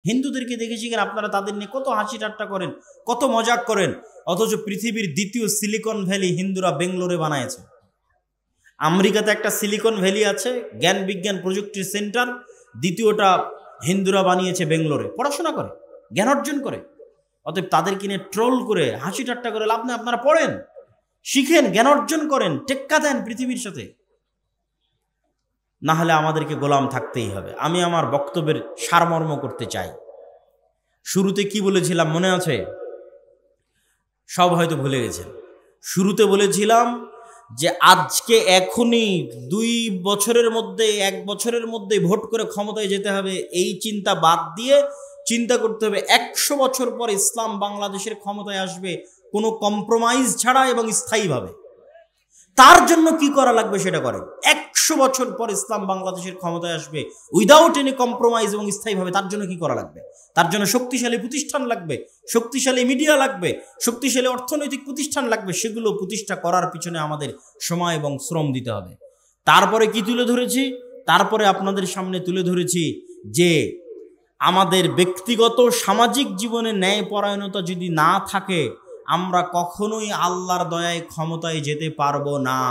হিন্দুদেরকে দেখেছি কেন আপনারা তাদের নিয়ে কত হাসি ঠাট্টা করেন, কত মজাক করেন, অথচ পৃথিবীর দ্বিতীয় সিলিকন ভ্যালি হিন্দুরা বেঙ্গলোরে বানায়ছে। আমেরিকাতে একটা সিলিকন ভ্যালি আছে, জ্ঞান বিজ্ঞান প্রযুক্তির সেন্টার, দ্বিতীয়টা হিন্দুরা বানিয়েছে বেঙ্গলোরে, পড়াশোনা করে, জ্ঞান অর্জন করে। অতএব তাদেরকে নিয়ে ট্রোল করে হাসি ঠাট্টা করে লাভ নেই। আপনারা পড়েন, শিখেন, জ্ঞান অর্জন করেন, টেক্কা দেন পৃথিবীর সাথে, না হলে আমাদেরকে গোলাম থাকতেই হবে। আমি আমার বক্তব্যের সারমর্ম করতে চাই। শুরুতে কি বলেছিলাম মনে আছে? সব হয়তো ভুলে গেছেন। শুরুতে বলেছিলাম যে আজকে এখনই 2 বছরের মধ্যে 1 বছরের মধ্যে ভোট করে ক্ষমতায় যেতে হবে, এই চিন্তা বাদ দিয়ে চিন্তা করতে হবে 100 বছর পর ইসলাম বাংলাদেশের ক্ষমতায় আসবে কোনো কম্প্রোমাইজ ছাড়া এবং স্থায়ীভাবে। তার জন্য কি করা লাগবে সেটা করেন। 100 বছর পর ইসলাম বাংলাদেশের ক্ষমতায় আসবে উইদাউট এনি কম্প্রোমাইজ এবং স্থায়ীভাবে। তার জন্য কি করা লাগবে? তার জন্য শক্তিশালী প্রতিষ্ঠান লাগবে, শক্তিশালী মিডিয়া লাগবে, শক্তিশালী অর্থনৈতিক প্রতিষ্ঠান লাগবে। সেগুলো প্রতিষ্ঠা করার পিছনে আমাদের সময় এবং শ্রম দিতে হবে। তারপরে কি তুলে ধরেছি? তারপরে আপনাদের সামনে তুলে ধরেছি যে আমাদের ব্যক্তিগত সামাজিক জীবনে ন্যায়পরায়ণতা যদি না থাকে আমরা কখনোই আল্লাহর দয়ায় ক্ষমতায় যেতে পারবো না।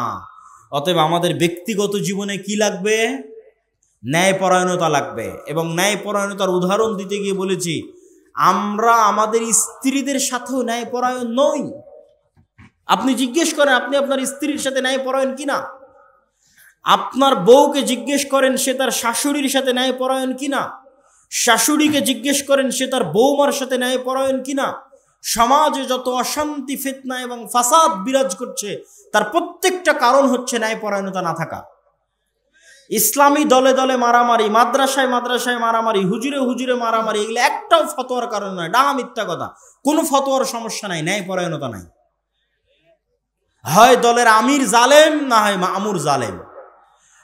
অতএব আমাদের ব্যক্তিগত জীবনে কি লাগবে? ন্যায়পরায়ণতা লাগবে। এবং ন্যায়পরায়ণতার উদাহরণ দিতে গিয়ে বলেছি আমরা আমাদের স্ত্রীদের সাথেও ন্যায়পরায়ণ নই। আপনি জিজ্ঞেস করেন আপনি আপনার স্ত্রীর সাথে ন্যায়পরায়ণ কিনা, আপনার বউকে জিজ্ঞেস করেন সে তার শাশুড়ির সাথে ন্যায়পরায়ণ কিনা, শাশুড়িকে জিজ্ঞেস করেন সে তার বৌমার সাথে ন্যায়পরায়ণ কিনা। সমাজে যত অশান্তি, ফিতনা এবং ফাসাদ বিরাজ করছে তার প্রত্যেকটা কারণ হচ্ছে ন্যায়পরায়ণতা না থাকা। ইসলামী দলে দলে মারামারি, মাদ্রাসায় মাদ্রাসায় মারামারি, হুজুরে হুজুরে মারামারি, এগুলো একটাও ফতোয়ার কারণ নয়, ডাহা মিথ্যা কথা। কোনো ফতোয়ার সমস্যা নাই, ন্যায়পরায়ণতা নাই। হয় দলের আমির জালেম, না হয় মামুর জালেম।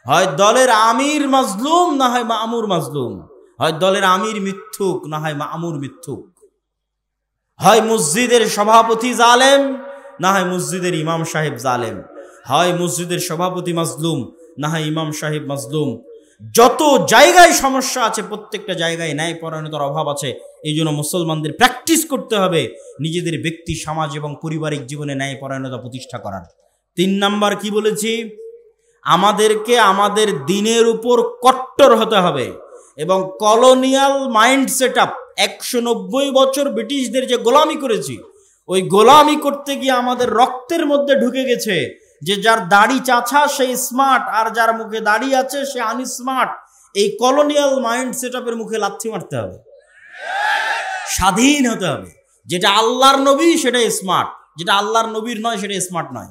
হয় দলের আমির মাজলুম, না হয় মামুর মাজলুম। হয় দলের আমির মিথ্যুক, না হয় মামুর মিথ্যুক। হয় মসজিদের সভাপতি জালেম, না হয় মসজিদের ইমাম সাহেব জালেম। হয় মসজিদের সভাপতি মাজলুম, না হয় ইমাম সাহেব মাজলুম। যত জায়গায় সমস্যা আছে প্রত্যেকটা জায়গায় ন্যায়পরায়ণতার অভাব আছে। এই জন্য মুসলমানদের প্র্যাকটিস করতে হবে নিজেদের ব্যক্তি, সমাজ এবং পারিবারিক জীবনে ন্যায়পরায়ণতা প্রতিষ্ঠা করার। 3 নাম্বার কি বলেছি? আমাদেরকে আমাদের দিনের উপর কট্টর হতে হবে এবং কলোনিয়াল মাইন্ড সেট আপ, 190 বছর ব্রিটিশদের যে গোলামি করেছি ওই গোলামি করতে গিয়ে আমাদের রক্তের মধ্যে ঢুকে গেছে যে যার দাড়ি চাছা সে স্মার্ট আর যার মুখে দাড়ি আছে সে আনস্মার্ট। এই কলোনিয়াল মাইন্ড সেট আপের মুখে লাথি মারতে হবে, স্বাধীন হতে হবে। যেটা আল্লাহর নবী সেটা স্মার্ট, যেটা আল্লাহর নবীর নয় সেটা স্মার্ট নয়।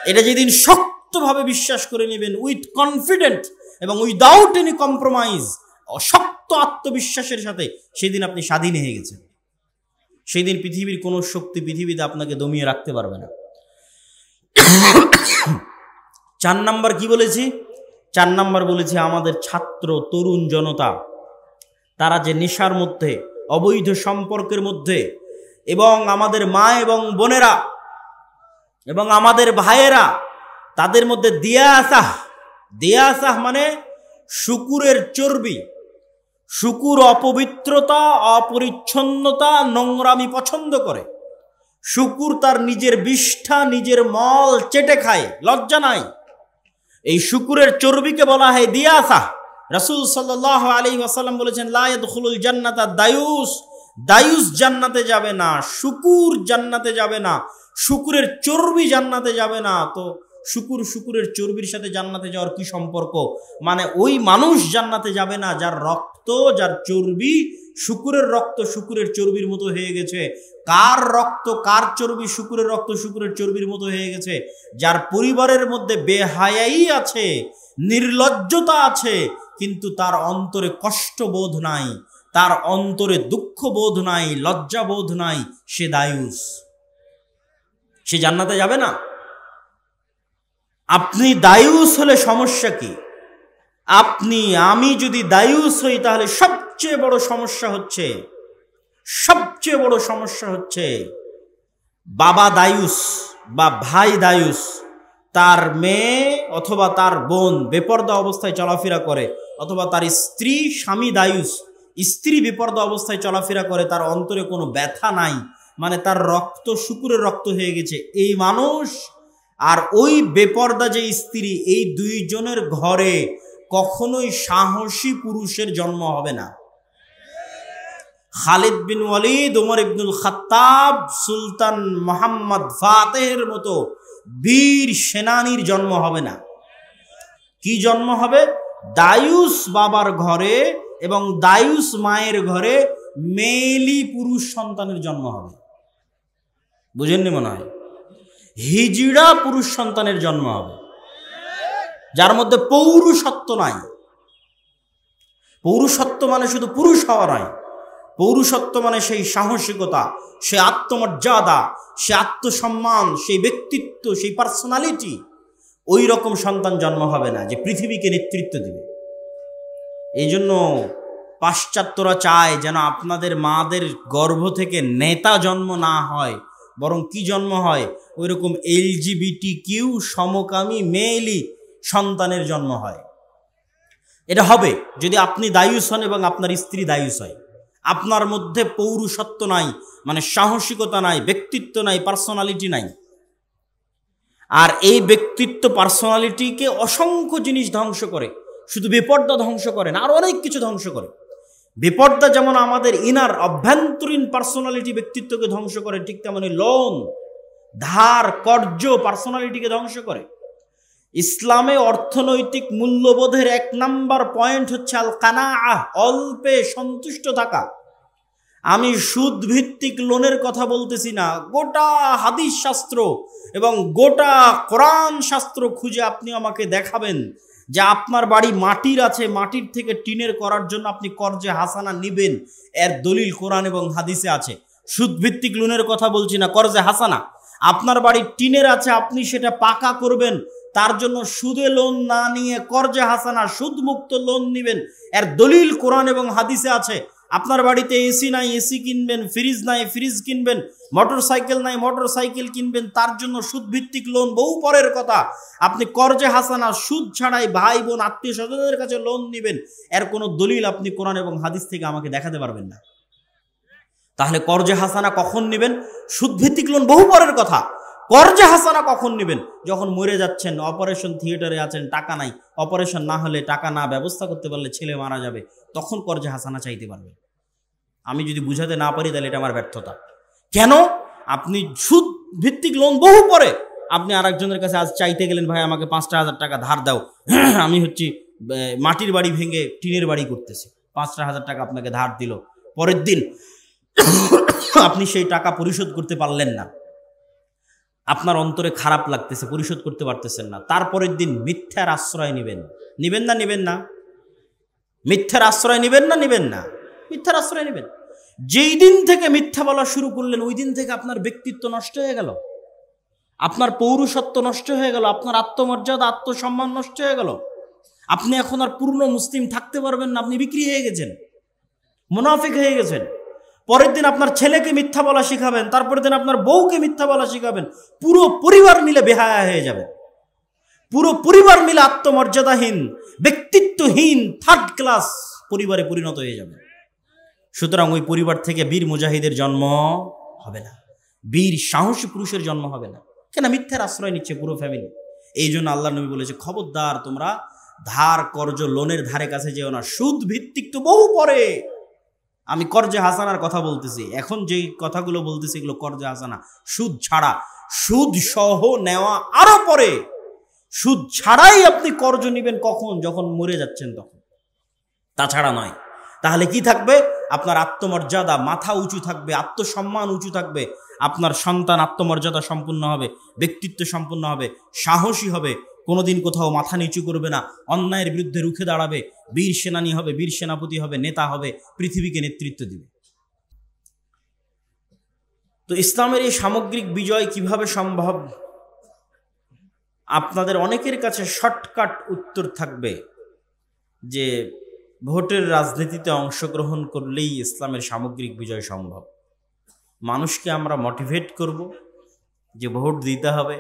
এটা যেদিন শক্তভাবে বিশ্বাস করে নেবেন উইথ কনফিডেন্ট এবং উইদাউট এনি কম্প্রোমাইজ, শক্ত আত্মবিশ্বাসের সাথে, সেদিন আপনি স্বাধীন হয়ে গেছেন। সেই দিন পৃথিবীর কোনো শক্তি পৃথিবীতে আপনাকে দমিয়ে রাখতে পারবে না। 4 নাম্বার কি বলেছি? 4 নাম্বার বলেছি আমাদের ছাত্র তরুণ জনতা তারা যে নেশার মধ্যে, অবৈধ সম্পর্কের মধ্যে, এবং আমাদের মা এবং বোনেরা এবং আমাদের ভাইয়েরা তাদের মধ্যে দিয়াসাহ মানে শুকুরের চর্বি। শুকুর অপবিত্রতা, অপরিচ্ছন্নতা, নোংরামি পছন্দ করে। শুকুর তার নিজের বিষ্ঠা, নিজের মল চেটে খায়, লজ্জা নাই। এই শুকুরের চর্বিকে বলা হয় দিয়াসাহ। রাসূল সাল্লাল্লাহু আলাইহি ওয়াসাল্লাম বলেছেন লা ইয়াদখুলুল জান্নাতা দায়ুস, দায়ুস জান্নাতে যাবে না, শুকুর জান্নাতে যাবে না, শুকুরের চর্বি জান্নাতে যাবে না। তো শুকুরের চর্বির সাথে জান্নাতে যাওয়ার কি সম্পর্ক? মানে ওই মানুষ জান্নাতে যাবে না যার রক্ত, যার চর্বি শুকুরের রক্ত শুকুরের চর্বির মতো হয়ে গেছে। কার রক্ত কার চর্বি শুকুরের রক্ত শুকুরের চর্বির মতো হয়ে গেছে? যার পরিবারের মধ্যে বেহায়াই আছে, নির্লজ্জতা আছে, কিন্তু তার অন্তরে কষ্টবোধ নাই, তার অন্তরে দুঃখ বোধ নাই, লজ্জা বোধ নাই, সে দায়ুস, সে জান্নাতে যাবে না। আপনি দায়ুস হলে সমস্যা কি? আমি যদি দায়ুস হই তাহলে সবচেয়ে বড় সমস্যা হচ্ছে বাবা দায়ুস বা ভাই দায়ুস, তার মেয়ে অথবা তার বোন বেপরদা অবস্থায় চলাফেরা করে, অথবা তার স্ত্রী স্বামী দায়ুস, স্ত্রী বেপর্দা অবস্থায় চলাফেরা করে, তার অন্তরে কোনো ব্যথা নাই, মানে তার রক্ত শুকুরের রক্ত হয়ে গেছে, এই মানুষ আর ওই বেপর্দা যে স্ত্রী, এই দুইজনের ঘরে কখনোই সাহসী পুরুষের জন্ম হবে না। খালিদ বিন ওয়ালিদ, ওমর ইবনুল খাত্তাব, সুলতান মোহাম্মদ ফাতেহের মতো বীর সেনানীর জন্ম হবে না। কি জন্ম হবে? দায়ুস বাবার ঘরে এবং দায়ুস মায়ের ঘরে মেয়েলি পুরুষ সন্তানের জন্ম হবে। বুঝেননি মনে হয়? হিজড়া পুরুষ সন্তানের জন্ম হবে, যার মধ্যে পৌরুষত্ব নাই। পৌরুষত্ব মানে শুধু পুরুষ হওয়া নয়, পৌরুষত্ব মানে সেই সাহসিকতা, সে আত্মমর্যাদা, সে আত্মসম্মান, সেই ব্যক্তিত্ব, সেই পার্সোনালিটি। ওই রকম সন্তান জন্ম হবে না যে পৃথিবীকে নেতৃত্ব দিবে। এই জন্য পাশ্চাত্যরা চায় যেন আপনাদের মাদের গর্ভ থেকে নেতা জন্ম না হয়, বরং কি জন্ম হয়? ওই রকম LGBTQ সমকামী মেয়েলি সন্তানের জন্ম হয়। এটা হবে যদি আপনি দায়ুস হন এবং আপনার স্ত্রী দায়ুস হয়। আপনার মধ্যে পৌরুষত্ব নাই, মানে সাহসিকতা নাই, ব্যক্তিত্ব নাই, পার্সোনালিটি নাই। আর এই ব্যক্তিত্ব পার্সোনালিটিকে অসংখ্য জিনিস ধ্বংস করে, শুধু বেপর্দা ধ্বংস করে না, আর অনেক কিছু ধ্বংস করে। বেপর্দা যেমন আমাদের ইনার অভ্যন্তরীণ পার্সোনালিটি ব্যক্তিত্বকে ধ্বংস করে, ঠিক তেমনি লোন, ধার, কর্য পার্সোনালিটিকে ধ্বংস করে। ইসলামে অর্থনৈতিক মূল্যবোধের 1 নাম্বার পয়েন্ট হচ্ছে আল কানাআহ, অল্পে সন্তুষ্ট থাকা। আমি সুদ ভিত্তিক লোনের কথা বলতেছি না, গোটা হাদিস শাস্ত্র এবং গোটা কোরআন শাস্ত্র খুঁজে আপনি আমাকে দেখাবেন যে আপনার বাড়ি মাটির আছে, মাটির থেকে টিনের করার জন্য আপনি কর্জে হাসানা নিবেন, এর দলিল কোরআন এবং হাদিসে আছে। সুদ ভিত্তিক লোনের কথা বলছি না, কর্জে হাসানা। আপনার বাড়ি টিনের আছে, আপনি সেটা পাকা করবেন, তার জন্য সুদে লোন না নিয়ে কর্জে হাসানা সুদমুক্ত লোন নিবেন, এর দলিল কোরআন এবং হাদিসে আছে। আপনার বাড়িতে এসি নাই, এসি কিনবেন, ফ্রিজ নাই, ফ্রিজ কিনবেন, মোটর সাইকেল নাই, মোটর সাইকেল কিনবেন, তার জন্য সুদ ভিত্তিক লোন বহু পরের কথা। আপনি কর্জে হাসানা সুদ ছাড়াই ভাই বোন আত্মীয় স্বজনদের কাছে লোন নিবেন, এর কোনো দলিল আপনি কোরআন এবং হাদিস থেকে আমাকে দেখাতে পারবেন না। তাহলে কর্জে হাসানা কখন নেবেন? সুদ ভিত্তিক লোন বহু পরের কথা। কর্জে হাসানা কখন নেবেন? যখন মরে যাচ্ছেন, অপারেশন থিয়েটারে আছেন, টাকা নাই, অপারেশন না হলে, টাকা না ব্যবস্থা করতে পারলে ছেলে মারা যাবে, তখন কর্জে হাসানা চাইতে পারবেন। আমি যদি বুঝাতে না পারি তাহলে এটা আমার ব্যর্থতা। কেন? আপনি সুদ ভিত্তিক লোন বহু পরে, আপনি আরেকজনের কাছে আজ চাইতে গেলেন, ভাই আমাকে 5,000 টাকা ধার দাও, আমি হচ্ছি মাটির বাড়ি ভেঙে টিনের বাড়ি করতেছি, 5,000 টাকা আপনাকে ধার দিল। পরের দিন আপনি সেই টাকা পরিশোধ করতে পারলেন না, আপনার অন্তরে খারাপ লাগতেছে, পরিশোধ করতে পারতেছেন না। তারপরের দিন মিথ্যার আশ্রয় নেবেন, নিবেন না? নিবেন না? মিথ্যার আশ্রয় নিবেন না? নিবেন না? মিথ্যার আশ্রয় নেবেন। যেই দিন থেকে মিথ্যা বলা শুরু করলেন, ওই দিন থেকে আপনার ব্যক্তিত্ব নষ্ট হয়ে গেল, আপনার পৌরুষত্ব নষ্ট হয়ে গেল, আপনার আত্মমর্যাদা, আত্মসম্মান নষ্ট হয়ে গেল। আপনি এখন আর পূর্ণ মুসলিম থাকতে পারবেন না, আপনি বিক্রি হয়ে গেছেন, মুনাফিক হয়ে গেছেন। পরের দিন আপনার ছেলেকে মিথ্যা বলা শিখাবেন, তারপরের দিন আপনার বউকে মিথ্যা বলা শিখাবেন, পুরো পরিবার মিলে বেহায়া হয়ে যাবে, পুরো পরিবার মিলে আত্মমর্যাদাহীন, ব্যক্তিত্বহীন, থার্ড ক্লাস পরিবারে পরিণত হয়ে যাবে। সুতরাং ওই পরিবার থেকে বীর মুজাহিদের জন্ম হবে না, বীর সাহসী পুরুষের জন্ম হবে না। কেন? মিথ্যার আশ্রয় নিচ্ছে পুরো ফ্যামিলি। এই জন্য আল্লাহ নবী বলেছে, খবরদার তোমরা ধার কর্জ লোনের ধারে কাছে যেও না। সুদ ভিত্তিক তো বহু পরে, আমি কর্জে হাসানার কথা বলতেছি, এখন যেই কথাগুলো বলতেছি এগুলো কর্জে হাসানা, সুদ ছাড়া। সুদ সহ নেওয়া আরো পরে, সুদ ছাড়াই আপনি কর্জ নেবেন কখন? যখন মরে যাচ্ছেন তখন, তাছাড়া নয়। তাহলে কি থাকবে? আপনার আত্মমর্যাদা, মাথা উঁচু থাকবে, আত্মসম্মান উঁচু থাকবে, আপনার সন্তান আত্মমর্যাদা সম্পূর্ণ হবে, ব্যক্তিত্ব সম্পূর্ণ হবে, সাহসী হবে, কোনোদিন কোথাও মাথা নিচু করবে না, অন্যায়ের বিরুদ্ধে রুখে দাঁড়াবে, বীর সেনানী হবে, বীর সেনাপতি হবে, নেতা হবে, পৃথিবীকে নেতৃত্ব দিবে। তো ইসলামের এই সামগ্রিক বিজয় কিভাবে সম্ভব? আপনাদের অনেকের কাছে শর্টকাট উত্তর থাকবে যে ভোটের রাজনীতিতে অংশগ্রহণ করলেই ইসলামের সামগ্রিক বিজয় সম্ভব। মানুষকে আমরা মোটিভেট করব যে ভোট দিতে হবে,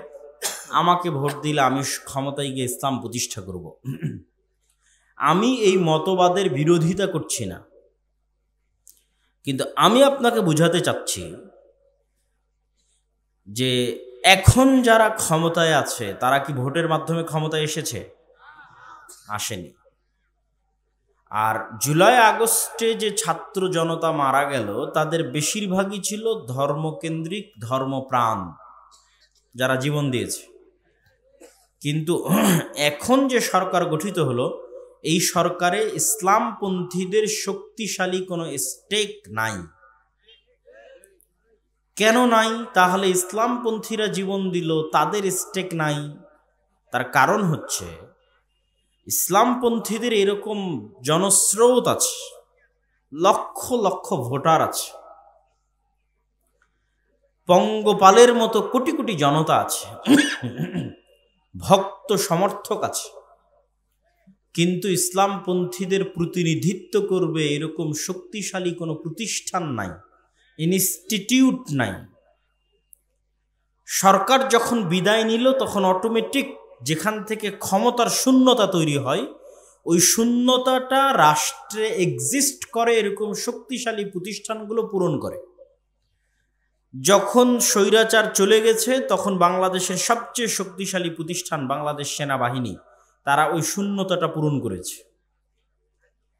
আমাকে ভোট দিলে আমি ক্ষমতায় গিয়ে ইসলাম প্রতিষ্ঠা করব। আমি এই মতবাদের বিরোধিতা করছি না, কিন্তু আমি আপনাকে বুঝাতে চাচ্ছি যে এখন যারা ক্ষমতায় আছে তারা কি ভোটের মাধ্যমে ক্ষমতায় এসেছে? আসেনি। আর জুলাই আগস্টে যে ছাত্র জনতা মারা গেল তাদের বেশিরভাগই ছিল ধর্মকেন্দ্রিক, ধর্মপ্রাণ, যারা জীবন দিয়েছে। কিন্তু এখন যে সরকার গঠিত হলো, এই সরকারে ইসলামপন্থীদের শক্তিশালী কোনো স্টেক নাই। কেন নাই? তাহলে ইসলামপন্থীরা জীবন দিল, তাদের স্টেক নাই। তার কারণ হচ্ছে ইসলামপন্থীদের এরকম জনস্রোত আছে, লক্ষ লক্ষ ভোটার আছে, পঙ্গপালের মতো কোটি কোটি জনতা আছে, ভক্ত সমর্থক আছে। কিন্তু ইসলামপন্থীদের প্রতিনিধিত্ব করবে এরকম শক্তিশালী কোনো প্রতিষ্ঠান নাই, ইনস্টিটিউট নাই। সরকার যখন বিদায় নিল তখন অটোমেটিক যেখান থেকে ক্ষমতার শূন্যতা তৈরি হয়, ওই শূন্যতাটা রাষ্ট্রে এক্সিস্ট করে এরকম শক্তিশালী প্রতিষ্ঠানগুলো পূরণ করে। যখন স্বৈরাচার চলে গেছে তখন বাংলাদেশের সবচেয়ে শক্তিশালী প্রতিষ্ঠান বাংলাদেশ সেনাবাহিনী, তারা ওই শূন্যতাটা পূরণ করেছে।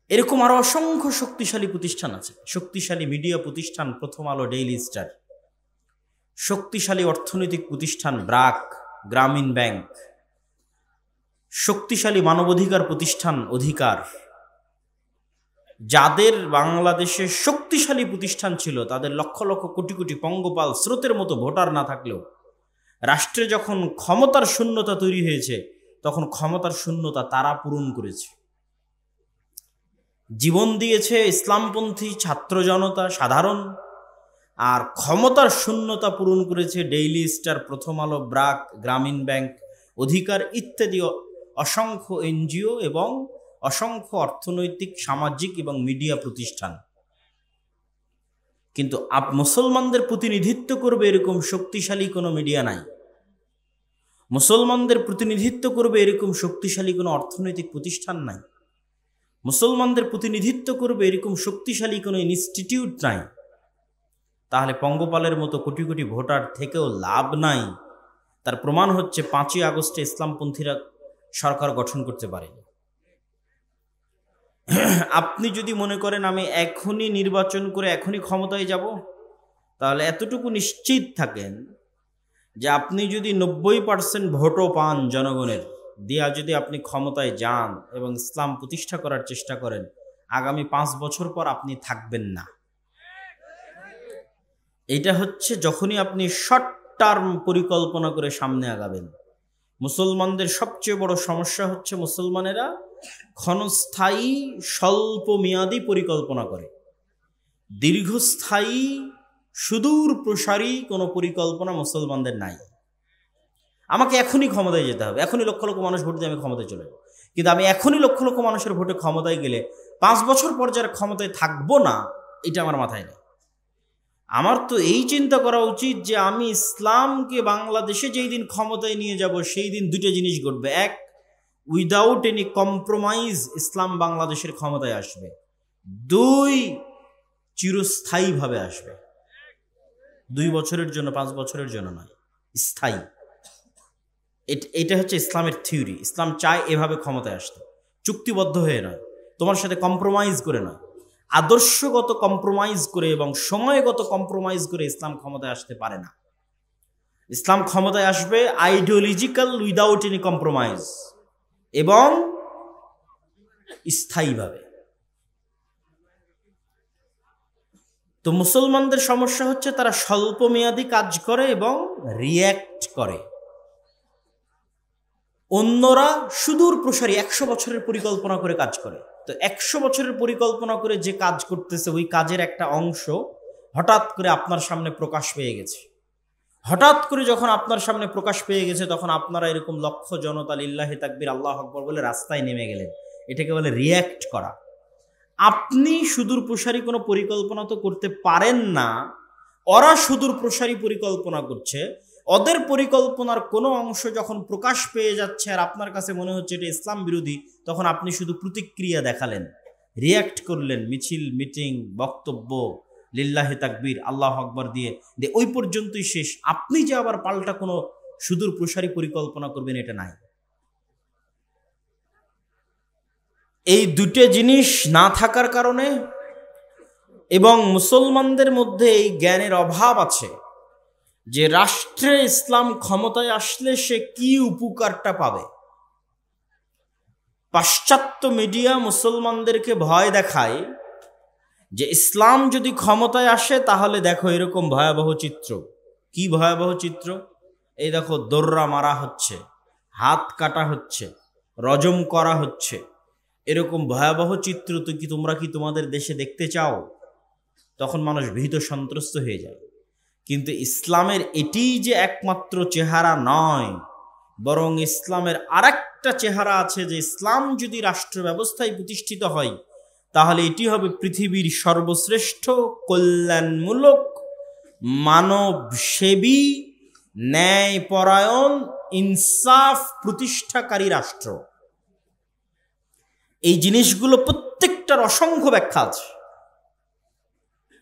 এরকম আরো অসংখ্য শক্তিশালী প্রতিষ্ঠান আছে, শক্তিশালী মিডিয়া প্রতিষ্ঠান প্রথম আলো, ডেইলি স্টার, শক্তিশালী অর্থনৈতিক প্রতিষ্ঠান ব্র্যাক, গ্রামীণ ব্যাংক, শক্তিশালী মানবাধিকার প্রতিষ্ঠান অধিকার। যাদের বাংলাদেশে শক্তিশালী প্রতিষ্ঠান ছিল তাদের লক্ষ লক্ষ কোটি কোটি পঙ্গপাল স্রোতের মতো ভোটার না থাকলেও রাষ্ট্রে যখন ক্ষমতার শূন্যতা তৈরি হয়েছে তখন ক্ষমতার শূন্যতা তারা পূরণ করেছে। জীবন দিয়েছে ইসলামপন্থী ছাত্র জনতা সাধারণ, আর ক্ষমতার শূন্যতা পূরণ করেছে ডেইলি স্টার, প্রথম আলো, ব্র্যাক, গ্রামীণ ব্যাংক, অধিকার ইত্যাদি অসংখ্য এনজিও এবং অসংখ্য অর্থনৈতিক, সামাজিক এবং মিডিয়া প্রতিষ্ঠান। কিন্তু মুসলমানদের প্রতিনিধিত্ব করবে এরকম শক্তিশালী কোনো মিডিয়া নাই, মুসলমানদের প্রতিনিধিত্ব করবে এরকম শক্তিশালী কোনো অর্থনৈতিক প্রতিষ্ঠান নাই, মুসলমানদের প্রতিনিধিত্ব করবে এরকম শক্তিশালী কোনো ইনস্টিটিউট নাই। তাহলে পঙ্গপালের মতো কোটি কোটি ভোটার থেকেও লাভ নাই। তার প্রমাণ হচ্ছে 5ই আগস্টে ইসলামপন্থীরা সরকার গঠন করতে পারেনি। আপনি যদি মনে করেন আমি এখনই নির্বাচন করে এখনই ক্ষমতায় যাব, তাহলে এতটুকু নিশ্চিত থাকেন যে আপনি যদি 90% ভোটও পান জনগণের দিয়া, যদি আপনি ক্ষমতায় যান এবং ইসলাম প্রতিষ্ঠা করার চেষ্টা করেন, আগামী 5 বছর পর আপনি থাকবেন না। এটা হচ্ছে যখনই আপনি শর্ট টার্ম পরিকল্পনা করে সামনে আগাবেন। মুসলমানদের সবচেয়ে বড় সমস্যা হচ্ছে মুসলমানেরা ক্ষণস্থায়ী স্বল্প মেয়াদী পরিকল্পনা করে, দীর্ঘস্থায়ী সুদূর প্রসারী কোনো পরিকল্পনা মুসলমানদের নাই। আমাকে এখনই ক্ষমতায় যেতে হবে, এখনই লক্ষ লক্ষ মানুষ ভোট দিয়ে আমি ক্ষমতায় চলে যাব, কিন্তু আমি এখনই লক্ষ লক্ষ মানুষের ভোটে ক্ষমতায় গেলে 5 বছর পর যারা ক্ষমতায় থাকবো না, এটা আমার মাথায় নেই। আমার তো এই চিন্তা করা উচিত যে আমি ইসলামকে বাংলাদেশে যেই দিন ক্ষমতায় নিয়ে যাব সেই দিন দুটো জিনিস ঘটবে। এক, উইদাউট এনি কম্প্রোমাইজ ইসলাম বাংলাদেশের ক্ষমতায় আসবে। 2, চিরস্থায়ীভাবে আসবে। 2 বছরের জন্য, 5 বছরের জন্য নয়, স্থায়ী। এটা হচ্ছে ইসলামের থিওরি। ইসলাম চায় এভাবে ক্ষমতায় আসতে, চুক্তিবদ্ধ হয়ে নয়, তোমার সাথে কম্প্রোমাইজ করে নয়, আদর্শগত কম্প্রোমাইজ করে এবং সময়গত কম্প্রোমাইজ করে ইসলাম ক্ষমতায় আসতে পারে না। ইসলাম ক্ষমতায় আসবে আইডিওলজিক্যাল উইদাউট এনি কম্প্রোমাইজ এবং স্থায়ীভাবে। তো মুসলমানদের সমস্যা হচ্ছে তারা স্বল্প মেয়াদী কাজ করে এবং রিয়্যাক্ট করে। অন্যরা সুদূর প্রসারী 100 বছরের পরিকল্পনা করে কাজ করে। তো 100 বছরের পরিকল্পনা করে যে কাজ করতেছে ওই কাজের একটা অংশ হঠাৎ করে আপনার সামনে প্রকাশ পেয়ে গেছে। হঠাৎ করে যখন আপনার সামনে প্রকাশ পেয়ে গেছে তখন আপনারা এরকম লক্ষ জনতা লিল্লাহি তাকবীর আল্লাহু আকবার বলে রাস্তায় নেমে গেলেন। এটাকে বলে রিয়্যাক্ট করা। আপনি সুদূর প্রসারী কোনো পরিকল্পনা তো করতে পারেন না, ওরা সুদূর প্রসারী পরিকল্পনা করছে। ওদের পরিকল্পনার কোনো অংশ যখন প্রকাশ পেয়ে যাচ্ছে আর আপনার কাছে মনে হচ্ছে এটা ইসলাম বিরোধী, তখন আপনি শুধু প্রতিক্রিয়া দেখালেন, রিয়্যাক্ট করলেন, মিছিল, মিটিং, বক্তব্য, লিল্লাহি তাকবীর, আল্লাহু আকবার দিয়ে ওই পর্যন্তই শেষ। আপনি যে আবার পাল্টা কোনো সুদূর প্রসারী পরিকল্পনা করবেন, এটা নাই। এই দুটো জিনিস না থাকার কারণে এবং মুসলমানদের মধ্যে এই জ্ঞানের অভাব আছে যে রাষ্ট্রে ইসলাম ক্ষমতায় আসলে সে কি উপকারটা পাবে। পাশ্চাত্য মিডিয়া মুসলমানদেরকে ভয় দেখায় যে ইসলাম যদি ক্ষমতায় আসে তাহলে দেখো এরকম ভয়াবহ চিত্র। কি ভয়াবহ চিত্র? এই দেখো, দোররা মারা হচ্ছে, হাত কাটা হচ্ছে, রজম করা হচ্ছে, এরকম ভয়াবহ চিত্র তোমরা কি তোমাদের দেশে দেখতে চাও? তখন মানুষ ভীত সন্ত্রস্ত হয়ে যায়। কিন্তু ইসলামের এটিই যে একমাত্র চেহারা নয়, বরং ইসলামের আরেকটা চেহারা আছে, যে ইসলাম যদি রাষ্ট্র ব্যবস্থায় প্রতিষ্ঠিত হয় তাহলে এটি হবে পৃথিবীর সর্বশ্রেষ্ঠ কল্যাণমূলক, মানবসেবী, ন্যায়পরায়ণ, ইনসাফ প্রতিষ্ঠাকারী রাষ্ট্র। এই জিনিসগুলো প্রত্যেকটার অসংখ্য ব্যাখ্যা আছে।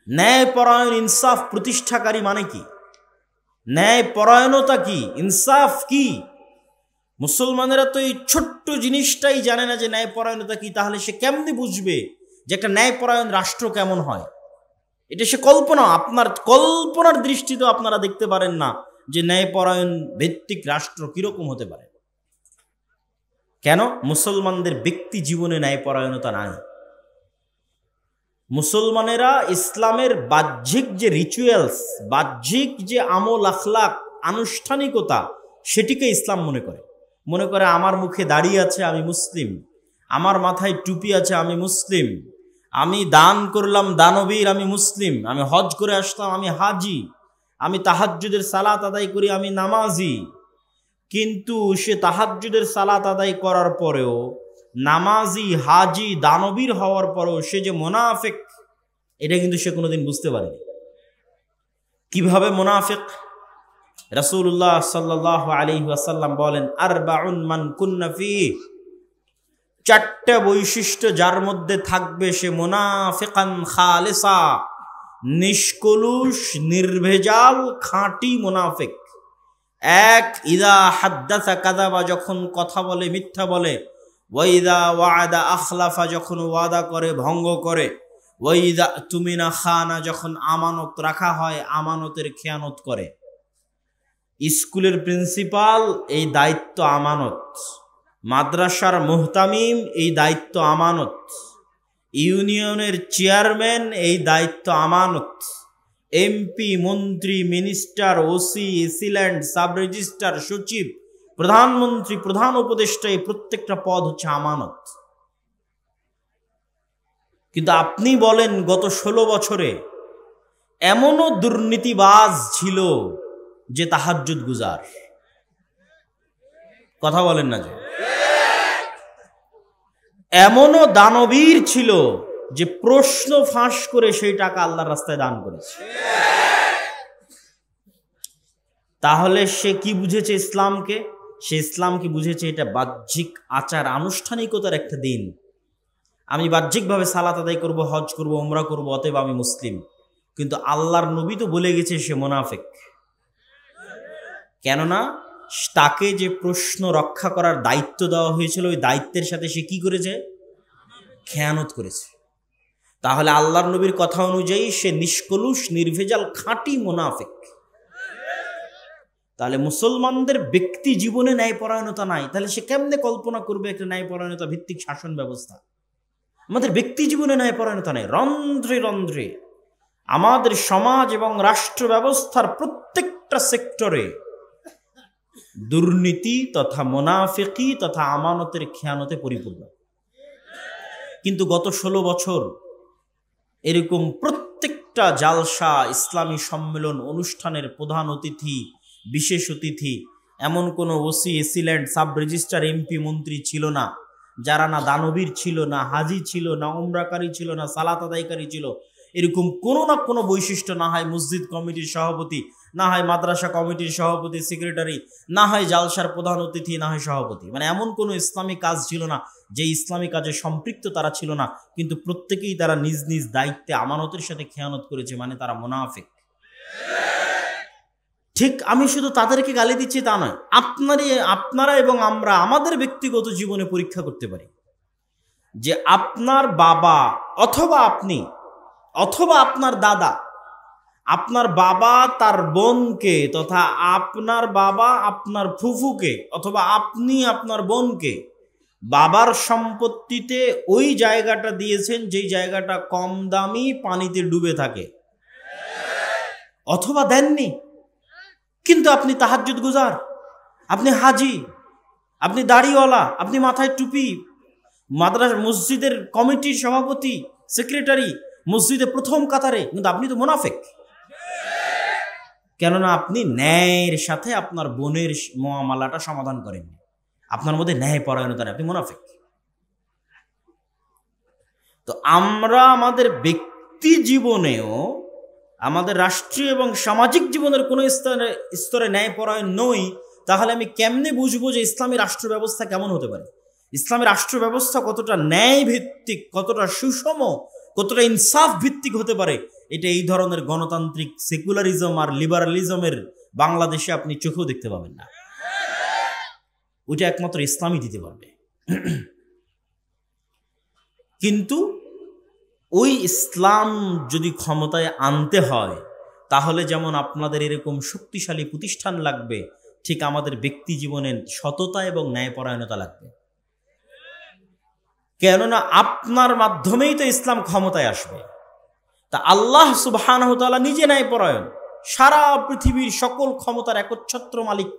ন্যায়পরায়ণ, ইনসাফ প্রতিষ্ঠাকারী মানে কি? ন্যায়পরায়ণতা কি? ইনসাফ কি? মুসলমানেরা তো এই ছোট্ট জিনিসটাই জানে না যে ন্যায়পরায়ণতা কি। তাহলে সে কেমনে বুঝবে যে একটা ন্যায়পরায়ণ রাষ্ট্র কেমন হয়? এটা সে কল্পনা, আপনার কল্পনার দৃষ্টিতেও আপনারা দেখতে পারেন না যে ন্যায়পরায়ণ ভিত্তিক রাষ্ট্র কিরকম হতে পারে। কেন? মুসলমানদের ব্যক্তি জীবনে ন্যায়পরায়ণতা নাই। মুসলমানেরা ইসলামের বাহ্যিক যে রিচুয়ালস, বাহ্যিক যে আমল আখলাক, আনুষ্ঠানিকতা, সেটিকে ইসলাম মনে করে আমার মুখে দাড়ি আছে আমি মুসলিম, আমার মাথায় টুপি আছে আমি মুসলিম, আমি দান করলাম দানবীর আমি মুসলিম, আমি হজ করে আসলাম আমি হাজি, আমি তাহাজ্জুদের সালাত আদায় করি আমি নামাজি। কিন্তু সে তাহাজ্জুদের সালাত আদায় করার পরেও, নামাজি, হাজি, দানবীর হওয়ার পরেও সে যে মুনাফিক, এটা কিন্তু সে কোনোদিন বুঝতে পারেনি। কিভাবে মুনাফিক? রাসূলুল্লাহ সাল্লাল্লাহু আলাইহি ওয়াসাল্লাম বলেন, আরবাউন মান কুন্না ফিহি, চারটা বৈশিষ্ট্য যার মধ্যে থাকবে সে মুনাফিকান খালিসা, নিষ্কলুষ, নির্ভেজাল, খাঁটি মুনাফিক। এক, ইদা হাদ্দাসা কাযাবা, যখন কথা বলে মিথ্যা বলে, ওয়াইদা ওয়াদা আখলাফা, যখন ওয়াদা করে ভঙ্গ করে, ওয়াইদা তুমিনা খানা, যখন আমানত রাখা হয় আমানতের খেয়ানত করে। স্কুলের প্রিন্সিপাল, এই দায়িত্ব আমানত। মাদ্রাসার মুহতামিম, এই দায়িত্ব আমানত। ইউনিয়নের চেয়ারম্যান, এই দায়িত্ব আমানত। এমপি, মন্ত্রী, minister, OC, AC land, sub registrar, সচিব, প্রধানমন্ত্রী, প্রধান উপদেষ্টা, এই প্রত্যেকটা পদ হচ্ছে আমানত। কিন্তু আপনি বলেন গত 16 বছরে এমনও দুর্নীতিবাজ ছিল যে তাহাজ্জুদ গুজার। কথা বলেন না যে? এমনও দানবীর ছিল যে প্রশ্ন ফাঁস করে সেই টাকা আল্লাহর রাস্তায় দান করেছে। তাহলে সে কি বুঝেছে ইসলামকে? সে ইসলামকে বুঝেছে এটা বাহ্যিক আচার আনুষ্ঠানিকতার একটা দিন। আমি বাহ্যিকভাবে সালাত আদায় করব, হজ করব, উমরা করব, অতএব আমি মুসলিম। কিন্তু আল্লাহর নবী তো বলে গেছে সে মুনাফিক। কেননা তাকে যে প্রশ্ন রক্ষা করার দায়িত্ব দেওয়া হয়েছিল, ওই দায়িত্বের সাথে সে কি করেছে? খেয়ানত করেছে। তাহলে আল্লাহর নবীর কথা অনুযায়ী সে নিষ্কলুষ, নির্ভেজাল, খাঁটি মুনাফিক। তাহলে মুসলমানদের ব্যক্তি জীবনে ন্যায়পরায়ণতা নাই, তাহলে সে কেমনে কল্পনা করবে একটা ন্যায়পরায়ণতা ভিত্তিক শাসন ব্যবস্থা? আমাদের ব্যক্তি জীবনে ন্যায়পরায়ণতা নেই। রন্ধ্রে রন্ধ্রে আমাদের সমাজ এবং রাষ্ট্র ব্যবস্থার প্রত্যেকটা সেক্টরে দুর্নীতি তথা মুনাফিকি তথা আমানতের খেয়ানতে পরিপূর্ণ। কিন্তু গত 16 বছর এরকম প্রত্যেকটা জালসা, ইসলামী সম্মেলন, অনুষ্ঠানের প্রধান অতিথি, বিশেষ অতিথি এমন কোনো OC, AC land, sub registrar, MP, মন্ত্রী ছিল না যারা না দানবীর ছিল, না হাজি ছিল, না উমরাকারী ছিল, না সালাত আদায়কারী ছিল। এরকম কোনো না কোনো বৈশিষ্ট্য না হয় মসজিদ কমিটির সভাপতি না হয় মাদ্রাসা কমিটির সভাপতি, সেক্রেটারি, না হয় জালসার প্রধান অতিথি, না হয় সভাপতি। মানে এমন কোনো ইসলামী কাজ ছিল না যে ইসলামী কাজে সম্পৃক্ত তারা ছিল না, কিন্তু প্রত্যেকেই তারা নিজ নিজ দায়িত্বে আমানতের সাথে খেয়ানত করেছে, মানে তারা মুনাফিক। ঠিক আমি শুধু তাদেরকে গালি দিচ্ছি তা নয়, আপনারা এবং আমরা আমাদের ব্যক্তিগত জীবনে পরীক্ষা করতে পারি যে আপনার বাবা অথবা আপনি অথবা আপনার দাদা, আপনার বাবা তার বোনকে, তথা আপনার বাবা আপনার ফুফুকে, অথবা আপনি আপনার বোনকে বাবার সম্পত্তিতে ওই জায়গাটা দিয়েছেন যেই জায়গাটা কম দামি, পানিতে ডুবে থাকে, অথবা দেননি, কিন্তু আপনি তাহাজ্জুদ গুজার, আপনি হাজি, আপনি দাড়িওয়ালা, আপনি মাথায় টুপি, মাদ্রাসা মসজিদের কমিটির সভাপতি, সেক্রেটারি, মসজিদে প্রথম কাতারে, কিন্তু আপনি তো মুনাফিক। কেননা আপনি ন্যায়ের সাথে আপনার বোনের মুআমালাটা সমাধান করেননি, আপনার মধ্যে ন্যায় পরায়ণতা নেই, আপনি মুনাফিক। তো আমরা আমাদের ব্যক্তি জীবনেও, আমাদের রাষ্ট্রীয় এবং সামাজিক জীবনের কোনো স্তরে ন্যায় পরায়ণ নই, তাহলে আমি কেমনে বুঝবো যে ইসলামী রাষ্ট্র ব্যবস্থা কেমন হতে পারে, ইসলামী রাষ্ট্র ব্যবস্থা কতটা ন্যায় ভিত্তিক, কতটা সুষম, কতটা ইনসাফ ভিত্তিক হতে পারে? এটা এই ধরনের গণতান্ত্রিক সেকুলারিজম আর লিবারালিজমের বাংলাদেশে আপনি চোখেও দেখতে পাবেন না। ওইটা একমাত্র ইসলামই দিতে পারবে। কিন্তু ওই ইসলাম যদি ক্ষমতায় আনতে হয়, তাহলে যেমন আপনাদের এরকম শক্তিশালী প্রতিষ্ঠান লাগবে, ঠিক আমাদের ব্যক্তি জীবনের সততা এবং ন্যায়পরায়ণতা লাগবে। কেননা আপনার মাধ্যমেই তো ইসলাম ক্ষমতায় আসবে। তা আল্লাহ সুবহানাহু ওয়া তাআলা নিজে ন্যায়পরায়ণ, সারা পৃথিবীর সকল ক্ষমতার একচ্ছত্র মালিক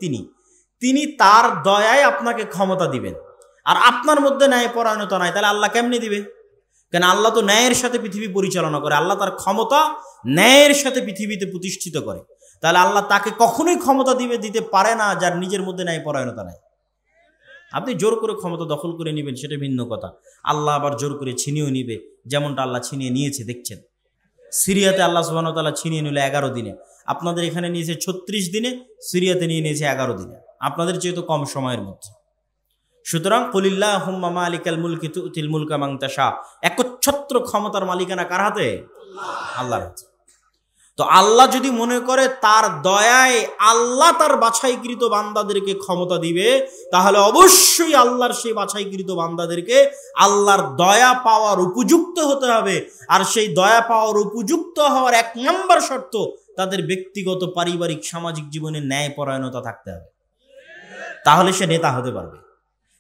তিনি তার দয়ায় আপনাকে ক্ষমতা দিবেন। আর আপনার মধ্যে ন্যায়পরায়ণতা নাই, তাহলে আল্লাহ কেমনে দিবে? কেন আল্লাহ তো ন্যায়ের সাথে পৃথিবী পরিচালনা করে, আল্লাহ তার ক্ষমতা ন্যায়ের সাথে পৃথিবীতে প্রতিষ্ঠিত করে। তাহলে আল্লাহ তাকে কখনোই ক্ষমতা দিতে পারে না যার নিজের মধ্যে ন্যায়পরায়ণতা নাই। আপনি জোর করে ক্ষমতা দখল করে নেবেন সেটা ভিন্ন কথা, আল্লাহ আবার জোর করে ছিনিয়েও নিবে, যেমনটা আল্লাহ ছিনিয়ে নিয়েছে। দেখছেন সিরিয়াতে আল্লাহ সুবহানাহু ওয়া তাআলা ছিনিয়ে নিল 11 দিনে, আপনাদের এখানে নিয়েছে 36 দিনে, সিরিয়াতে নিয়ে নিয়েছে 11 দিনে, আপনাদের চেয়ে তো কম সময়ের মধ্যে। সুতরাং কুলিল্লাহুম্মা মালিকাল মুলকি তুতিল মুলকা মান তাশা, একচ্ছত্র ক্ষমতার মালিকানা কার হাতে? আল্লাহর হাতে। তো আল্লাহ যদি মনে করে তার দয়ায় আল্লাহ তার বাছাইকৃত বান্দাদেরকে ক্ষমতা দিবে, তাহলে অবশ্যই আল্লাহর সেই বাছাইকৃত বান্দাদেরকে আল্লাহর দয়া পাওয়ার উপযুক্ত হতে হবে। আর সেই দয়া পাওয়ার উপযুক্ত হওয়ার 1 নম্বর শর্ত, তাদের ব্যক্তিগত, পারিবারিক, সামাজিক জীবনে ন্যায়পরায়ণতা থাকতে হবে, তাহলে সে নেতা হতে পারবে।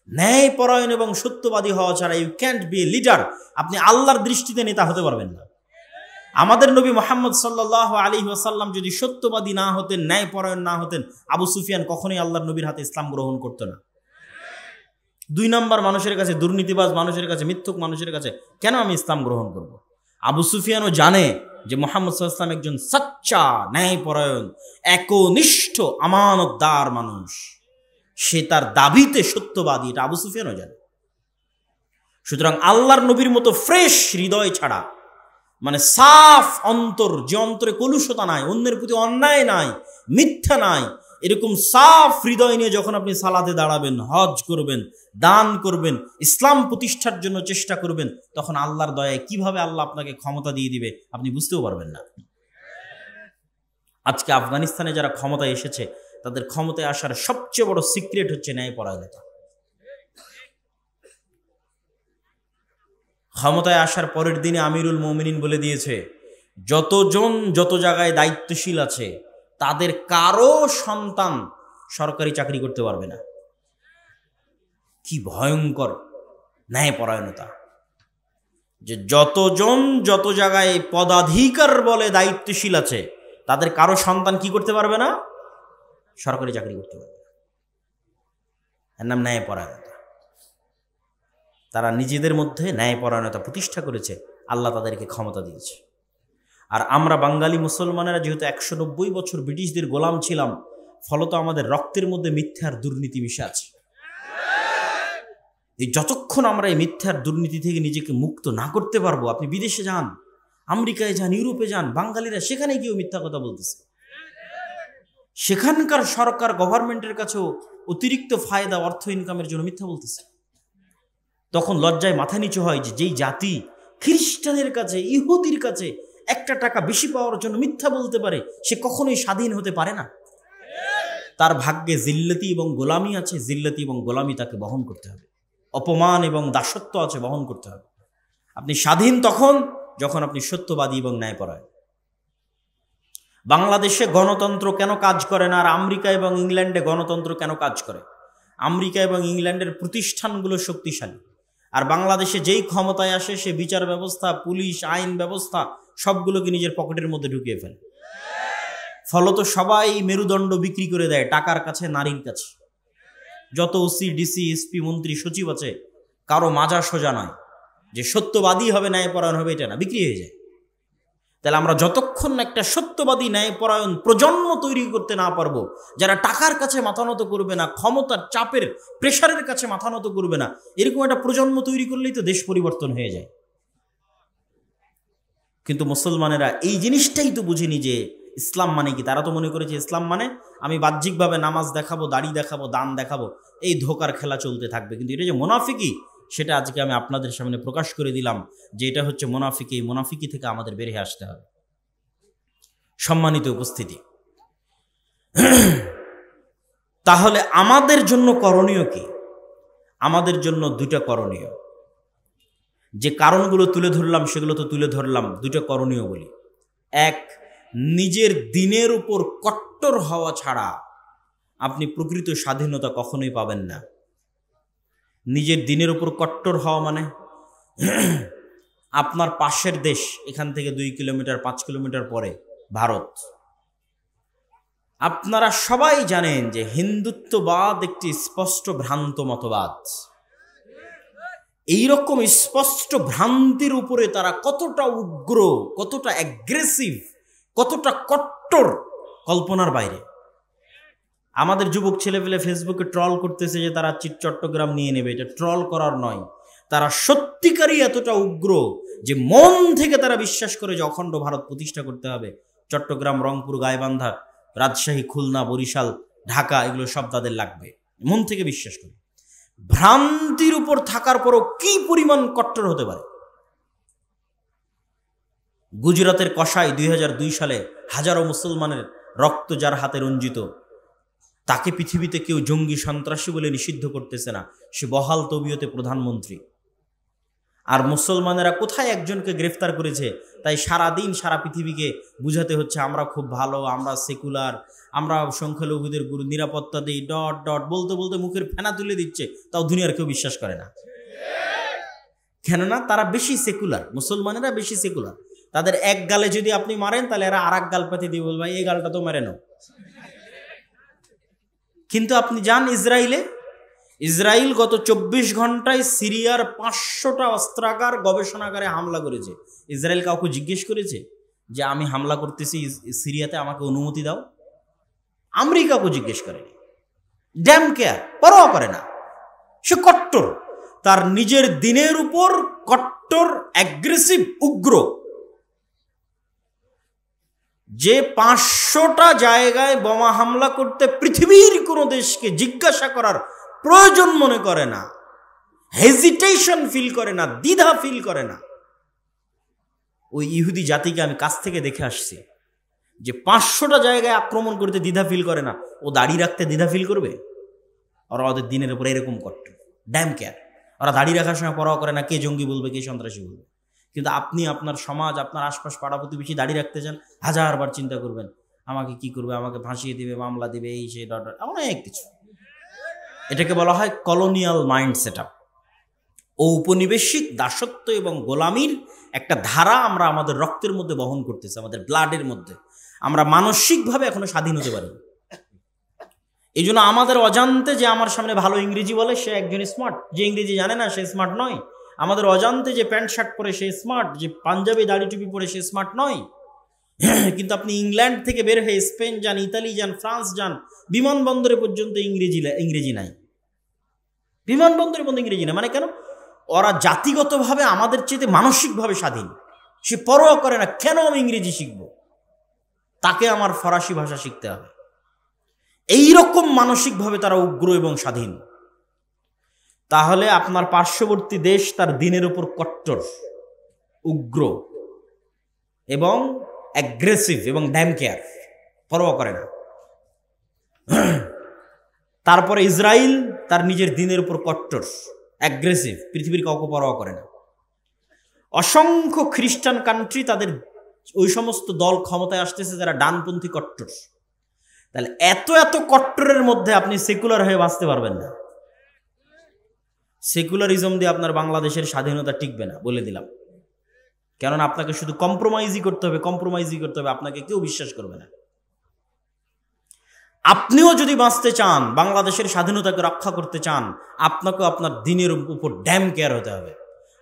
ন্যায়পরায়ণ এবং সত্যবাদী হওয়া ছাড়া you can't be a leader. আপনি আল্লাহর দৃষ্টিতে নেতা হতে পারবেন না। আমাদের নবী মুহাম্মদ সাল্লাল্লাহু আলাইহি ওয়াসাল্লাম যদি সত্যবাদী না হতেন, ন্যায়পরায়ণ না হতেন, আবু সুফিয়ান কখনোই আল্লাহর নবীর হাতে ইসলাম গ্রহণ করতো না। 2 নম্বর মানুষের কাছে, দুর্নীতিবাজ মানুষের কাছে, মিথ্যুক মানুষের কাছে কেন আমি ইসলাম গ্রহণ করব? আবু সুফিয়ানও জানে যে মুহাম্মদ সাল্লাল্লাহু আলাইহি ওয়াসাল্লাম একজন সচ্চা, ন্যায়পরায়ণ, একনিষ্ঠ, আমানতদার মানুষ, সে তার দাবিতে সত্যবাদী, এটা আবু সুফিয়ানও জানে। সুতরাং আল্লাহর নবীর মতো ফ্রেশ হৃদয় ছাড়া, মানে সাফ অন্তর, যে অন্তরে কলুষতা নাই, অন্যের প্রতি অন্যায় নাই, মিথ্যা নাই, এরকম সাফ হৃদয় নিয়ে যখন আপনি সালাতে দাঁড়াবেন, হজ করবেন, দান করবেন, ইসলাম প্রতিষ্ঠার জন্য চেষ্টা করবেন, তখন আল্লাহর দয়ায় কিভাবে আল্লাহ আপনাকে ক্ষমতা দিয়ে দিবে আপনি বুঝতেও পারবেন না। আজকে আফগানিস্তানে যারা ক্ষমতায় এসেছে, তাদের ক্ষমতায় আসার সবচেয়ে বড় সিক্রেট হচ্ছে ন্যায়পরায়ণতা। ক্ষমতায় আসার পরের দিনে আমিরুল মুমিনিন বলে দিয়েছে, যতজন যত জায়গায় দায়িত্বশীল আছে তাদের কারো সন্তান সরকারি চাকরি করতে পারবে না। কি ভয়ঙ্কর ন্যায়পরায়ণতা! যে যতজন যত জায়গায় পদাধিকার বলে দায়িত্বশীল আছে, তাদের কারো সন্তান কি করতে পারবে না? সরকারি চাকরি করতে পারবে না। এর নাম ন্যায়পরায়ণতা। তারা নিজেদের মধ্যে ন্যায়পরায়ণতা প্রতিষ্ঠা করেছে, আল্লাহ তাদেরকে ক্ষমতা দিয়েছে। আর আমরা বাঙালি মুসলমানেরা যেহেতু 190 বছর ব্রিটিশদের গোলাম ছিলাম, ফলত আমাদের রক্তের মধ্যে মিথ্যার দুর্নীতি মিশে আছে। এই যতক্ষণ আমরা এই মিথ্যার দুর্নীতি থেকে নিজেকে মুক্ত না করতে পারবো, আপনি বিদেশে যান, আমেরিকায় যান, ইউরোপে যান, বাঙালিরা সেখানে গিয়েও মিথ্যা কথা বলতেছে। সেখানকার সরকার গভর্নমেন্টের কাছেও অতিরিক্ত ফায়দা অর্থ ইনকামের জন্য মিথ্যা বলতেছে। তখন লজ্জায় মাথা নিচু হয় যে যেই জাতি খ্রিস্টানের কাছে, ইহুদির কাছে একটা টাকা বেশি পাওয়ার জন্য মিথ্যা বলতে পারে, সে কখনোই স্বাধীন হতে পারে না। তার ভাগ্যে জিল্লতি এবং গোলামি আছে, জিল্লতি এবং গোলামি তাকে বহন করতে হবে, অপমান এবং দাসত্ব আছে, বহন করতে হবে। আপনি স্বাধীন তখন যখন আপনি সত্যবাদী এবং ন্যায়পরায়ণ। বাংলাদেশে গণতন্ত্র কেন কাজ করে না আর আমেরিকা এবং ইংল্যান্ডে গণতন্ত্র কেন কাজ করে? আমেরিকা এবং ইংল্যান্ডের প্রতিষ্ঠানগুলো শক্তিশালী, আর বাংলাদেশে যেই ক্ষমতায় আসে সে বিচার ব্যবস্থা, পুলিশ, আইন ব্যবস্থা সবগুলোকে নিজের পকেটের মধ্যে ঢুকিয়ে ফেলে। ফলত সবাই মেরুদণ্ড বিক্রি করে দেয় টাকার কাছে, নারীর কাছে। যত ওসি, ডিসি, এসপি, মন্ত্রী, সচিব আছে, কারো মাজা সোজা নয় যে সত্যবাদী হবে, ন্যায়পরায়ণ হবে, এটা না, বিক্রি হয়ে যায়। তাহলে আমরা যতক্ষণ না একটা সত্যবাদী ন্যায়পরায়ণ প্রজন্ম তৈরি করতে না পারবো, যারা টাকার কাছে মাথা নত করবে না, ক্ষমতার চাপের প্রেশারের কাছে মাথা নত করবে না, এরকম একটা প্রজন্ম তৈরি করলেই তো দেশ পরিবর্তন হয়ে যায়। কিন্তু মুসলমানেরা এই জিনিসটাই তো বুঝেনি যে ইসলাম মানে কি। তারা তো মনে করেছে ইসলাম মানে আমি বাহ্যিকভাবে নামাজ দেখাবো, দাড়ি দেখাবো, দান দেখাবো, এই ধোকার খেলা চলতে থাকবে। কিন্তু এটা যে মুনাফিকি, সেটা আজকে আমি আপনাদের সামনে প্রকাশ করে দিলাম যে এটা হচ্ছে মুনাফিকি। এই মুনাফিকি থেকে আমাদের বেরিয়ে আসতে হবে। সম্মানিত উপস্থিতি, তাহলে আমাদের জন্য করণীয় কি? আমাদের জন্য দুইটা করণীয়। যে কারণগুলো তুলে ধরলাম সেগুলো তো তুলে ধরলাম, দুইটা করণীয় বলি। এক, নিজের দিনের উপর কট্টর হওয়া ছাড়া আপনি প্রকৃত স্বাধীনতা কখনোই পাবেন না। নিজের দিনের উপর কট্টর হওয়া মানে আপনার পাশের দেশ, এখান থেকে 2 কিলোমিটার 5 কিলোমিটার পরে ভারত। আপনারা সবাই জানেন যে হিন্দুত্ববাদ একটি স্পষ্ট ভ্রান্ত মতবাদ। এইরকম স্পষ্ট ভ্রান্তির উপরে তারা কতটা উগ্র, কতটা অ্যাগ্রেসিভ, কতটা কট্টর, কল্পনার বাইরে। আমাদের যুবক ছেলেপেলে ফেসবুকে ট্রল করতেছে যে তারা চট্টগ্রাম নিয়ে নেবে। এটা ট্রল করার নয়, তারা সত্যিকারই এতটা উগ্র যে মন থেকে তারা বিশ্বাস করে যে অখণ্ড ভারত প্রতিষ্ঠা করতে হবে। চট্টগ্রাম, রংপুর, গাইবান্ধা, রাজশাহী, খুলনা, বরিশাল, ঢাকা, এগুলো সব তাদের লাগবে, মন থেকে বিশ্বাস করে। ভ্রান্তির উপর থাকার পরও কি পরিমাণ কট্টর হতে পারে। গুজরাতের কসাই 2002 সালে হাজারো মুসলমানের রক্ত যার হাতে রঞ্জিত, তাকে পৃথিবীতে কেউ জঙ্গি সন্ত্রাসী বলে নিষিদ্ধ করতেছে না, সে বহাল তবিয়তে প্রধানমন্ত্রী। আর মুসলমানেরা কোথায় একজনকে গ্রেফতার করেছে, তাই সারাদিন সারা পৃথিবীকে বুঝাতে হচ্ছে আমরা খুব ভালো, আমরা সেকুলার, আমরা সংখ্যালঘুদের গুরু নিরাপত্তা দিই, ডট ডট বলতে বলতে মুখের ফেনা তুলে দিচ্ছে, তাও দুনিয়ার কেউ বিশ্বাস করে না। কেননা তারা বেশি সেকুলার, মুসলমানেরা বেশি সেকুলার। তাদের এক গালে যদি আপনি মারেন তাহলে এরা আর এক গাল পাতি দিয়ে বলবে এই গালটা তো মেরে নাও। কিন্তু আপনি যান ইসরায়েলে, ইসরায়েল গত 24 ঘন্টায় সিরিয়ার 500টা অস্ত্রাগার, গবেষণাগারে হামলা করেছে। ইসরায়েল কাউকে জিজ্ঞেস করেছে যে আমি হামলা করতেছি সিরিয়াতে, আমাকে অনুমতি দাও? আমেরিকাকে জিজ্ঞেস করেনি। ড্যাম কেয়ার, পরোয়া করে না। সে কট্টর, তার নিজের দিনের উপর কট্টর, অ্যাগ্রেসিভ, উগ্র। যে 500টা জায়গায় বোমা হামলা করতে পৃথিবীর কোনো দেশকে জিজ্ঞাসা করার প্রয়োজন মনে করে না, হেজিটেশন ফিল করে না, দ্বিধা ফিল করে না। ওই ইহুদি জাতিকে আমি কাছ থেকে দেখে আসছি যে 500টা জায়গায় আক্রমণ করতে দ্বিধা ফিল করে না, ও দাড়ি রাখতে দ্বিধা ফিল করবে? ওরা ওদের দিনের উপর এরকম করত, ড্যাম কেয়ার। ওরা দাড়ি রাখার সময় পরোয়া করে না কে জঙ্গি বলবে, কে সন্ত্রাসী বলবে। কিন্তু আপনি আপনার সমাজ, আপনার আশপাশ, পাড়া প্রতিবেশী দাড়ি রাখতে চান, হাজারবার চিন্তা করবেন আমাকে কি করবে, আমাকে ফাঁসিয়ে দিবে, মামলা দিবে, এই সে ডট, অনেক কিছু। এটাকে বলা হয় কলোনিয়াল মাইন্ড সেট আপ। ঔপনিবেশিক দাসত্ব এবং গোলামির একটা ধারা আমরা আমাদের রক্তের মধ্যে বহন করতেছি, আমাদের ব্লাডের মধ্যে। আমরা মানসিকভাবে এখনো স্বাধীন হতে পারি। এই জন্য আমাদের অজান্তে যে আমার সামনে ভালো ইংরেজি বলে সে একজন স্মার্ট, যে ইংরেজি জানে না সে স্মার্ট নয়। আমাদের অজান্তে যে প্যান্ট শার্ট পরে সে স্মার্ট, যে পাঞ্জাবি দাড়ি টুপি পরে সে স্মার্ট নয়। কিন্তু আপনি ইংল্যান্ড থেকে বের হয়ে স্পেন যান, ইতালি যান, ফ্রান্স যান, বিমানবন্দরে পর্যন্ত ইংরেজি নাই। বিমানবন্দরে পর্যন্ত ইংরেজি না। মানে কেন? ওরা জাতিগতভাবে আমাদের চেয়ে মানসিকভাবে স্বাধীন। সে পরোয়া করে না কেন আমি ইংরেজি শিখব, তাকে আমার ফরাসি ভাষা শিখতে হবে, এইরকম মানসিকভাবে তারা উগ্র এবং স্বাধীন, তাহলে আপনার পার্শ্ববর্তী দেশ তার দিনের উপর কট্টর, উগ্র এবং অ্যাগ্রেসিভ এবং ড্যাম কেয়ার, পরোয়া করে না। তারপরে ইসরায়েল তার নিজের দিনের উপর কট্টর, অ্যাগ্রেসিভ, পৃথিবীর কাউকে পরোয়া করে না। অসংখ্য খ্রিস্টান কান্ট্রি, তাদের ওই সমস্ত দল ক্ষমতায় আসতেছে যারা ডানপন্থী কট্টর। তাহলে এত এত কট্টরের মধ্যে আপনি সেকুলার হয়ে বাঁচতে পারবেন না। সেকুলারিজম দিয়ে আপনার বাংলাদেশের স্বাধীনতা টিকবে না, বলে দিলাম। কেননা আপনাকে শুধু কম্প্রোমাইজই করতে হবে, আপনাকে কেউ বিশ্বাস করবে না। আপনিও যদি বাঁচতে চান, বাংলাদেশের স্বাধীনতাকে রক্ষা করতে চান, আপনাকেও আপনার দিনের উপর ড্যাম কেয়ার হতে হবে।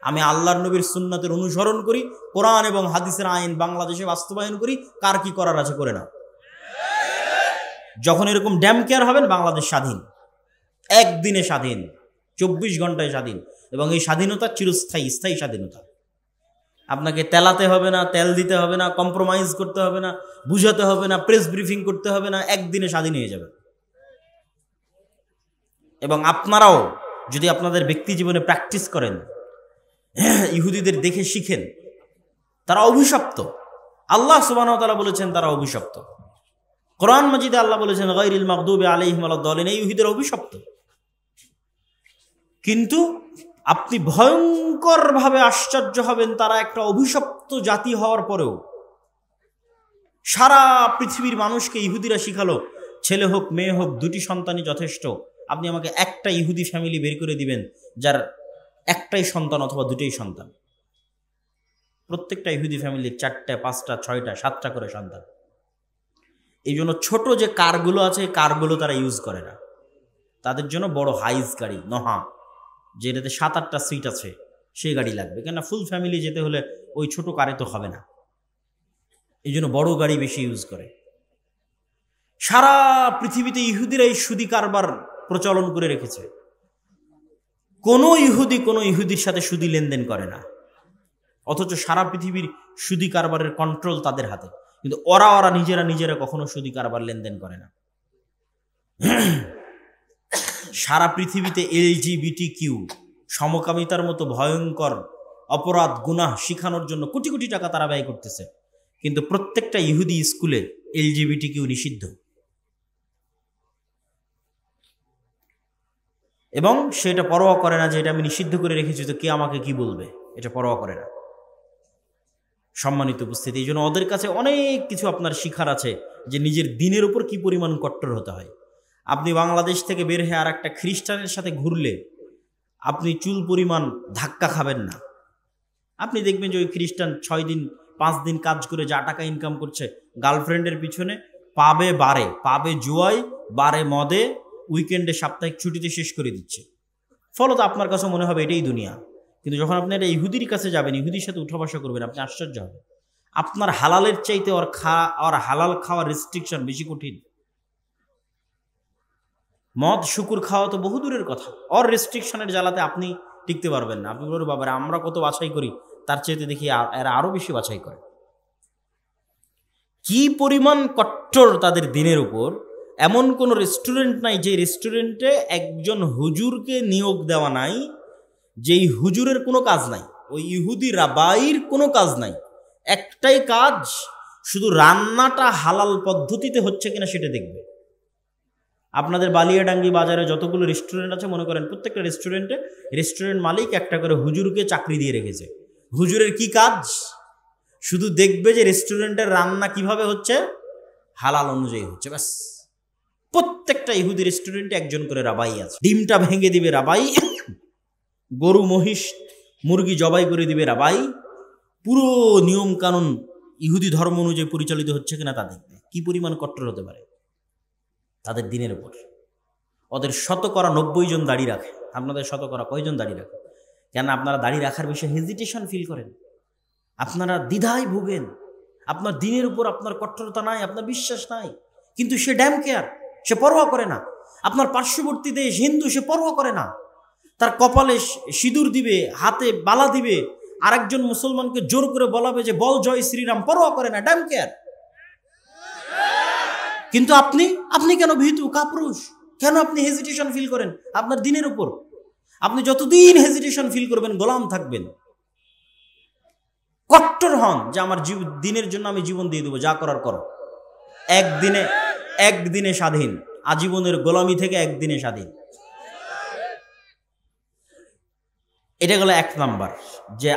আমি আল্লাহর নবীর সুন্নাতের অনুসরণ করি, কোরআন এবং হাদিসের আইন বাংলাদেশে বাস্তবায়ন করি, কার কি করার আছে করে না। যখন এরকম ড্যাম কেয়ার হবেন, বাংলাদেশ স্বাধীন, একদিনে স্বাধীন, 24 ঘন্টায় স্বাধীন, এবং এই স্বাধীনতা চিরস্থায়ী, স্থায়ী স্বাধীনতা। আপনাকে তেলাতে হবে না, তেল দিতে হবে না, কম্প্রোমাইজ করতে হবে না, বুঝাতে হবে না, প্রেস ব্রিফিং করতে হবে না, একদিনে স্বাধীন হয়ে যাবে। এবং আপনারাও যদি আপনাদের ব্যক্তি জীবনে প্র্যাকটিস করেন, ইহুদিদের দেখে শিখেন, তারা অভিশপ্ত। আল্লাহ সুবহানাহু ওয়া তাআলা বলেছেন তারা অভিশপ্ত। কোরআন মাজিদে আল্লাহ বলেছেন গায়রিল মাগদুবি আলাইহিম ওয়ালাদ-দালিন, এই ইহুদিরা অভিশপ্ত। কিন্তু আপনি ভয়ঙ্করভাবে আশ্চর্য হবেন, তারা একটা অভিশপ্ত জাতি হওয়ার পরেও সারা পৃথিবীর মানুষকে ইহুদিরা শিখালো, ছেলে হোক মেয়ে হোক, দুটি সন্তানই যথেষ্ট। আপনি আমাকে একটা ইহুদি ফ্যামিলি বের করে দিবেন যার একটাই সন্তান অথবা দুটোই সন্তান। প্রত্যেকটা ইহুদি ফ্যামিলির 4টা, 5টা, 6টা, 7টা করে সন্তান। এই জন্য ছোট যে কারগুলো আছে, কারগুলো তারা ইউজ করে না। তাদের জন্য বড় হাইস গাড়ি, নহা, যেটাতে 7-8টা সিট আছে, সেই গাড়ি লাগবে। কেননা ফুল ফ্যামিলি যেতে হলে ওই ছোট কারে তো হবে না, এই জন্য বড় গাড়ি বেশি ইউজ করে। সারা পৃথিবীতে ইহুদিরা এই সুদি কারবার প্রচলন করে রেখেছে। কোনো ইহুদির সাথে সুদি লেনদেন করে না, অথচ সারা পৃথিবীর সুদি কারবারের কন্ট্রোল তাদের হাতে। কিন্তু ওরা নিজেরা কখনো সুদি কারবার লেনদেন করে না। সারা পৃথিবীতে LGBTQ সমকামিতার মতো ভয়ঙ্কর অপরাধ, গুনাহ শিখানোর জন্য কোটি কোটি টাকা তারা ব্যয় করতেছে, কিন্তু প্রত্যেকটা ইহুদি স্কুলে LGBTQ নিষিদ্ধ। এবং সেটা পরোয়া করে না যে এটা আমি নিষিদ্ধ করে রেখেছি, তো কে আমাকে কি বলবে, এটা পরোয়া করে না। সম্মানিত উপস্থিতি, এই জন্য ওদের কাছে অনেক কিছু আপনার শিখার আছে, যে নিজের দিনের উপর কি পরিমাণ কট্টর হতে হয়। আপনি বাংলাদেশ থেকে বের হয়ে আর একটা খ্রিস্টানের সাথে ঘুরলে আপনি চুল পরিমাণ ধাক্কা খাবেন না। আপনি দেখবেন যে ওই খ্রিস্টান 6 দিন 5 দিন কাজ করে যা টাকা ইনকাম করছে, গার্লফ্রেন্ডের পিছনে, পাবে জুয়ায়, বারে মদে, উইকেন্ডে, সাপ্তাহিক ছুটিতে শেষ করে দিচ্ছে। ফলত আপনার কাছে মনে হবে এটাই দুনিয়া। কিন্তু যখন আপনি একটা ইহুদির কাছে যাবেন, ইহুদির সাথে উঠা বসা করবেন, আপনি আশ্চর্য হবেন। আপনার হালালের চাইতে ওর হালাল খাওয়ার রেস্ট্রিকশন বেশি কঠিন। মদ শুকুর খাওয়া তো বহু দূরের কথা, ওর রেস্ট্রিকশনের জ্বালাতে আপনি টিকতে পারবেন না। আপনি বলবেন বাবারে আমরা কত বাছাই করি, তার চাইতে দেখি এরা আরো বেশি বাছাই করে। কি পরিমাণ কট্টর তাদের দিনের উপর। এমন কোনো রেস্টুরেন্ট নাই যে রেস্টুরেন্টে একজন হুজুরকে নিয়োগ দেওয়া নাই, যেই হুজুরের কোনো কাজ নাই, ওই ইহুদি রাবাইর কোনো কাজ নাই। একটাই কাজ, শুধু রান্নাটা হালাল পদ্ধতিতে হচ্ছে কিনা সেটা দেখবে। আপনাদের বালিয়াডাঙ্গি বাজারে যতগুলো রেস্টুরেন্ট আছে, মনে করেন প্রত্যেকটা রেস্টুরেন্ট মালিক একটা করে হুজুরকে চাকরি দিয়ে রেখেছে। হুজুরের কি কাজ? শুধু দেখবে যে রেস্টুরেন্টের রান্না কিভাবে হচ্ছে, হালাল অনুযায়ী হচ্ছে, ব্যাস। প্রত্যেকটা ইহুদি রেস্টুরেন্টে একজন করে রাবাই আছে। ডিমটা ভেঙে দিবে রাবাই, গরু মহিষ মুরগি জবাই করে দিবে রাবাই। পুরো নিয়ম কানুন ইহুদি ধর্ম অনুযায়ী পরিচালিত হচ্ছে কিনা তা দেখবে। কি পরিমাণ কট্টর হতে পারে তাদের দিনের উপর। ওদের 90 জন দাড়ি রাখে, আপনাদের কয়জন দাড়ি রাখে? কেন আপনারা দাড়ি রাখার বিষয়ে হেজিটেশন ফিল করেন, আপনারা দ্বিধায় ভোগেন। আপনার দিনের উপর আপনার কট্টরতা নাই, আপনার বিশ্বাস নাই, কিন্তু সে ড্যাম কেয়ার, সে পরোয়া করে না। আপনার পার্শ্ববর্তী দেশ হিন্দু, সে পরোয়া করে না। তার কপালে সিঁদুর দিবে, হাতে বালা দিবে, আরেকজন মুসলমানকে জোর করে বলাবে যে বল জয় শ্রীরাম, পরোয়া করে না, ড্যাম কেয়ার। কিন্তু আপনি আপনি কেন ভীতু কাপুরুষ? কেন আপনি হেজিটেশন ফিল করেন আপনার দিনের উপর? আপনি যতদিন হেজিটেশন ফিল করবেন গোলাম থাকবেন। কট্টর হন যে আমার দিনের জন্য আমি জীবন দিয়ে দেবো, যা করার করো। একদিনে স্বাধীন, আজীবনের গোলামি থেকে একদিনে স্বাধীন। এটা গেল এক নাম্বার, যে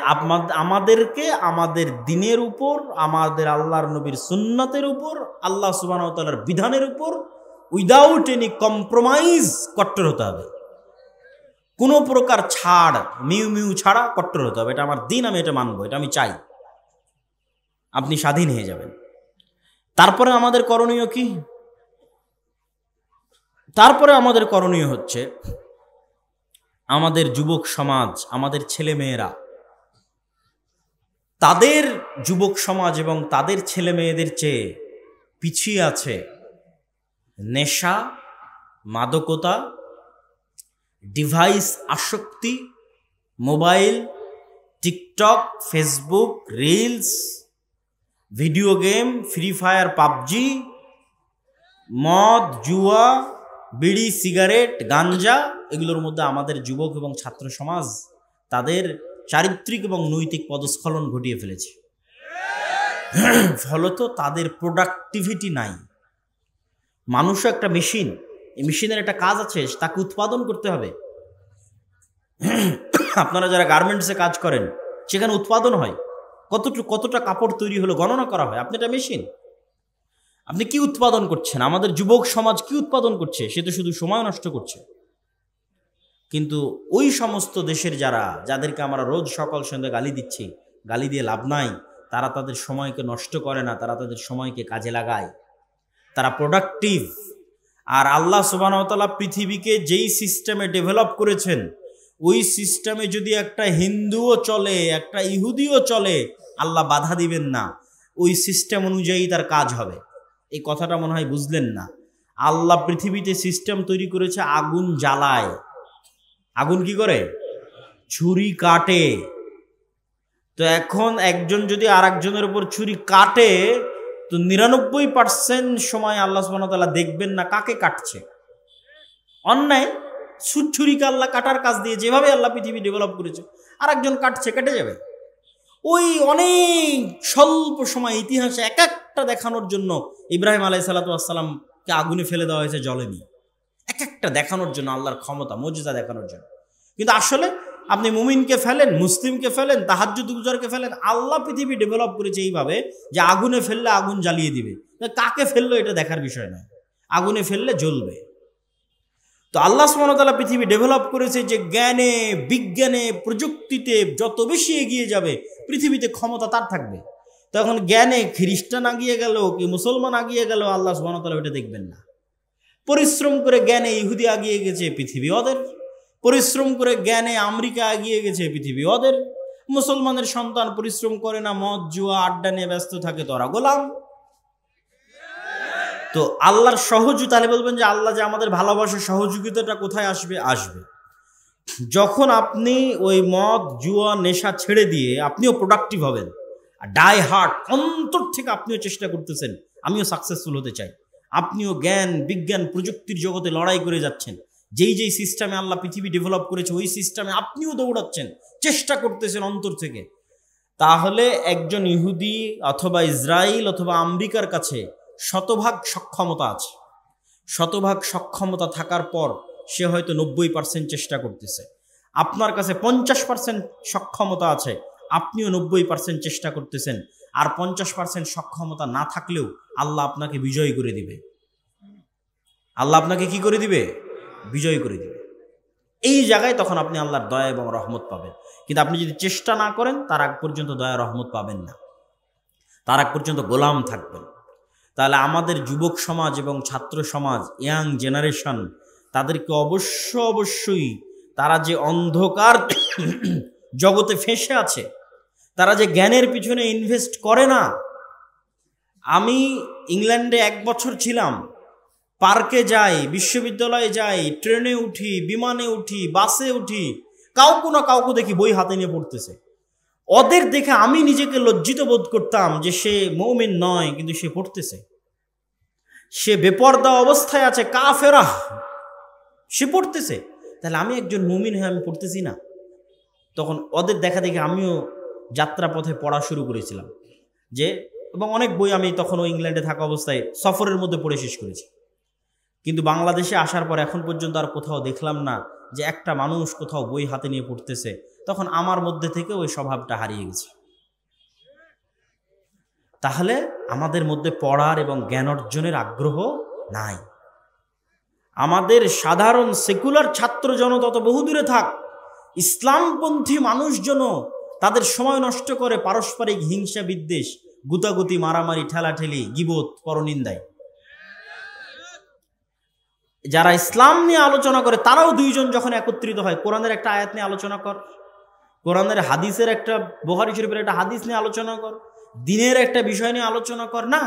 আমাদেরকে আমাদের দিনের উপর, আমাদের আল্লাহর নবীর সুন্নতের উপর, আল্লাহ সুবহানাহু ওয়া তাআলার বিধানের উপর উইদাউট এনি কম্প্রোমাইজ কট্টর হতে হবে। কোনো প্রকার ছাড়, মিউ ছাড়া কট্টর হতে হবে। এটা আমার দিন, আমি এটা মানবো, এটা আমি চাই। আপনি স্বাধীন হয়ে যাবেন। তারপরে আমাদের করণীয় কি? তারপরে আমাদের করণীয় হচ্ছে আমাদের যুবক সমাজ, আমাদের ছেলে মেয়েরা, তাদের যুবক সমাজ এবং তাদের ছেলে মেয়েদের চেয়ে পিছিয়ে আছে নেশা, মাদকতা, ডিভাইস আসক্তি, mobile, TikTok, Facebook, reels, video game, free fire, PUBG, মদ, জুয়া, বিড়ি, সিগারেট, গাঞ্জা। এগুলোর মধ্যে আমাদের যুবক এবং ছাত্র সমাজ তাদের চারিত্রিক এবং নৈতিক পদস্খলন ঘটিয়ে ফেলেছে। ফলত তাদের প্রোডাক্টিভিটি নাই। মানুষও একটা মেশিন, এই মেশিনের একটা কাজ আছে, তাকে উৎপাদন করতে হবে। আপনারা যারা গার্মেন্টসে কাজ করেন, সেখানে উৎপাদন হয়, কতটা কাপড় তৈরি হলো গণনা করা হয়। আপনি একটা মেশিন, আপনি কি উৎপাদন করছেন? আমাদের যুবক সমাজ কি উৎপাদন করছে? সে তো শুধু সময় নষ্ট করছে। কিন্তু ওই সমস্ত দেশের যাদেরকে আমরা রোজ সকাল সন্ধ্যা গালি দিচ্ছি, গালি দিয়ে লাভ নাই। তারা তাদের সময়কে নষ্ট করে না, তারা তাদের সময়কে কাজে লাগায়, তারা প্রোডাক্টিভ। আর আল্লাহ সুবহানাহু ওয়া তাআলা পৃথিবীকে যেই সিস্টেমে ডেভেলপ করেছেন, ওই সিস্টেমে যদি একটা হিন্দুও চলে, একটা ইহুদিও চলে, আল্লাহ বাধা দিবেন না। ওই সিস্টেম অনুযায়ী তার কাজ হবে। এই কথাটা মনে হয় বুঝলেন না। আল্লাহ পৃথিবীতে সিস্টেম তৈরি করেছে, আগুন জ্বালায়। আগুন কি করে? ছুরি কাটে। তো এখন একজন যদি আর একজনের উপর ছুরি কাটে, তো 99% সময় আল্লাহ সুবহানাহু ওয়া তাআলা দেখবেন না কাকে কাটছে। অন্যায় ছুরিকে আল্লাহ কাটার কাজ দিয়ে, যেভাবে আল্লাহ পৃথিবী ডেভেলপ করেছে, আর একজন কাটছে, কেটে যাবে। ওই অনেক স্বল্প সময় ইতিহাসে এক একটা দেখানোর জন্য ইব্রাহিম আলাইহিস সালাতু ওয়াস সালামকে আগুনে ফেলে দেওয়া হয়েছে, জ্বলেনি। এক একটা দেখানোর জন্য, আল্লাহর ক্ষমতা, মুজিজা দেখানোর জন্য। কিন্তু আসলে আপনি মুমিনকে ফেলেন, মুসলিমকে ফেলেন, তাহাজ্জুদ গুজারকে ফেলেন, আল্লাহ পৃথিবী ডেভেলপ করেছে এইভাবে যে আগুনে ফেললে আগুন জ্বালিয়ে দিবে। কাকে ফেললো এটা দেখার বিষয় নয়, আগুনে ফেললে জ্বলবে। তো আল্লাহ সুবহানাহু ওয়া তাআলা পৃথিবী ডেভেলপ করেছে যে জ্ঞানে, বিজ্ঞানে, প্রযুক্তিতে যত বেশি এগিয়ে যাবে, পৃথিবীতে ক্ষমতা তার থাকবে। তখন জ্ঞানে খ্রিস্টান আগিয়ে গেল কি মুসলমান আগিয়ে গেল, আল্লাহ সুবহানাহু ওয়া তাআলা এটা দেখবেন না। পরিশ্রম করে জ্ঞানে ইহুদি আগিয়ে গেছে, পৃথিবী ওদের। পরিশ্রম করে জ্ঞানে আমেরিকা এগিয়ে গেছে, পৃথিবী ওদের। মুসলমানের সন্তান পরিশ্রম করে না, মদ জুয়া আড্ডা নিয়ে ব্যস্ত থাকে, তোরা গোলাম। তো আল্লাহর সহযোগিতা, তাহলে বলবেন যে আল্লাহ যে আমাদের ভালোবাসা, সহযোগিতাটা কোথায় আসবে? আসবে যখন আপনি ওই মদ জুয়া নেশা ছেড়ে দিয়ে আপনিও প্রোডাক্টিভ হবেন, আর ডাই হার্ট অন্তর থেকে আপনিও চেষ্টা করতেছেন আমিও সাকসেসফুল হতে চাই। আপনিও জ্ঞান বিজ্ঞান প্রযুক্তির জগতে লড়াই করে যাচ্ছেন, যেই সিস্টেমে আল্লাহ পৃথিবী ডেভেলপ করেছে ওই সিস্টেমে আপনিও দৌড়াচ্ছেন, চেষ্টা করতেছেন অন্তর থেকে। তাহলে একজন ইহুদি অথবা ইসরায়েল অথবা আমেরিকার কাছে শতভাগ সক্ষমতা আছে। শতভাগ সক্ষমতা থাকার পর সে হয়তো 90% চেষ্টা করতেছে। আপনার কাছে 50% সক্ষমতা আছে, আপনিও 90% চেষ্টা করতেছেন। আর 50% সক্ষমতা না থাকলেও আল্লাহ আপনাকে বিজয় করে দিবে। আল্লাহ আপনাকে কি করে দিবে? বিজয় করে দিবে। এই জায়গায় তখন আপনি আল্লাহর দয়া এবং রহমত পাবেন। কিন্তু আপনি যদি চেষ্টা না করেন, তার আগ পর্যন্ত দয়া রহমত পাবেন না, তার আগ পর্যন্ত গোলাম থাকবেন। তাহলে আমাদের যুবক সমাজ এবং ছাত্র সমাজ, ইয়াং জেনারেশন, তাদেরকে অবশ্যই তারা যে অন্ধকার জগতে ফেঁসে আছে, তারা যে জ্ঞানের পিছনে ইনভেস্ট করে না। আমি ইংল্যান্ডে 1 বছর ছিলাম, পার্কে যাই, বিশ্ববিদ্যালয়ে যাই, ট্রেনে উঠি, বিমানে উঠি, বাসে উঠি, কাউকে না কাউকে দেখি বই হাতে নিয়ে পড়তেছে। ওদের দেখে আমি নিজেকে লজ্জিত বোধ করতাম যে সে মুমিন নয়, কিন্তু সে পড়তেছে। সে বেপর্দা অবস্থায় আছে, কাফেরা, সে পড়তেছে, তাহলে আমি একজন মুমিন হয়ে আমি পড়তেছি না? তখন ওদের দেখা দেখে আমিও যাত্রাপথে পড়া শুরু করেছিলাম যে, এবং অনেক বই আমি তখনও ইংল্যান্ডে থাকা অবস্থায় সফরের মধ্যে পড়ে শেষ করেছি। কিন্তু বাংলাদেশে আসার পর এখন পর্যন্ত আর কোথাও দেখলাম না যে একটা মানুষ কোথাও বই হাতে নিয়ে পড়তেছে। তখন আমার মধ্যে থেকে ওই স্বভাবটা হারিয়ে গেছে। তাহলে আমাদের মধ্যে পড়ার এবং জ্ঞান অর্জনের আগ্রহ নাই। আমাদের সাধারণ সেকুলার ছাত্র জনতা তো বহুদূরে থাক, ইসলামপন্থী মানুষজন তাদের সময় নষ্ট করে পারস্পরিক হিংসা বিদ্বেষ, গুতাগুতি, মারামারি, ঠেলাঠেলি, গীবত, পরনিন্দায়। যারা ইসলাম নিয়ে আলোচনা করে তারাও দুইজন যখন একত্রিত হয়, কোরআনের একটা আয়াত নিয়ে আলোচনা কর, কোরআনের হাদিসের একটা, বুখারী শরীফের একটা হাদিস নিয়ে আলোচনা কর, দিনের একটা বিষয় নিয়ে আলোচনা কর। না,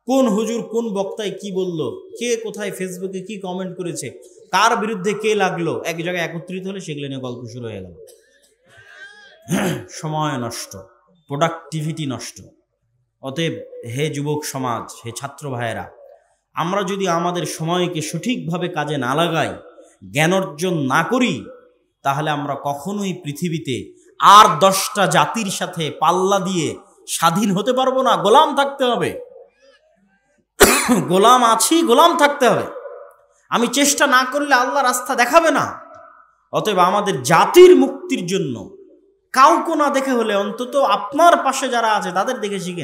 কোন হুজুর কোন বক্তায় কি বলল, কে কোথায় ফেসবুকে কি কমেন্ট করেছে, কার বিরুদ্ধে কে লাগলো, এক জায়গায় একত্রিত হলে সেগুলো নিয়ে গল্প শুরু হয়ে গেল। সময় নষ্ট, প্রোডাক্টিভিটি নষ্ট। অতএব হে যুবক সমাজ, হে ছাত্র ভাইয়েরা, আমরা যদি আমাদের সময়কে সঠিকভাবে কাজে না লাগাই, জ্ঞান অর্জন না করি, তাহলে আমরা কখনোই পৃথিবীতে আর 10টা জাতির সাথে পাল্লা দিয়ে স্বাধীন হতে পারবো না। গোলাম থাকতে হবে, গোলাম আছি, গোলাম থাকতে হবে। আমি চেষ্টা না করলে আল্লাহ রাস্তা দেখাবে না। অতএব আমাদের জাতির মুক্তির জন্য কাউকে না দেখে হলে অন্তত আপনার পাশে যারা আছে তাদের দেখে শিখেন।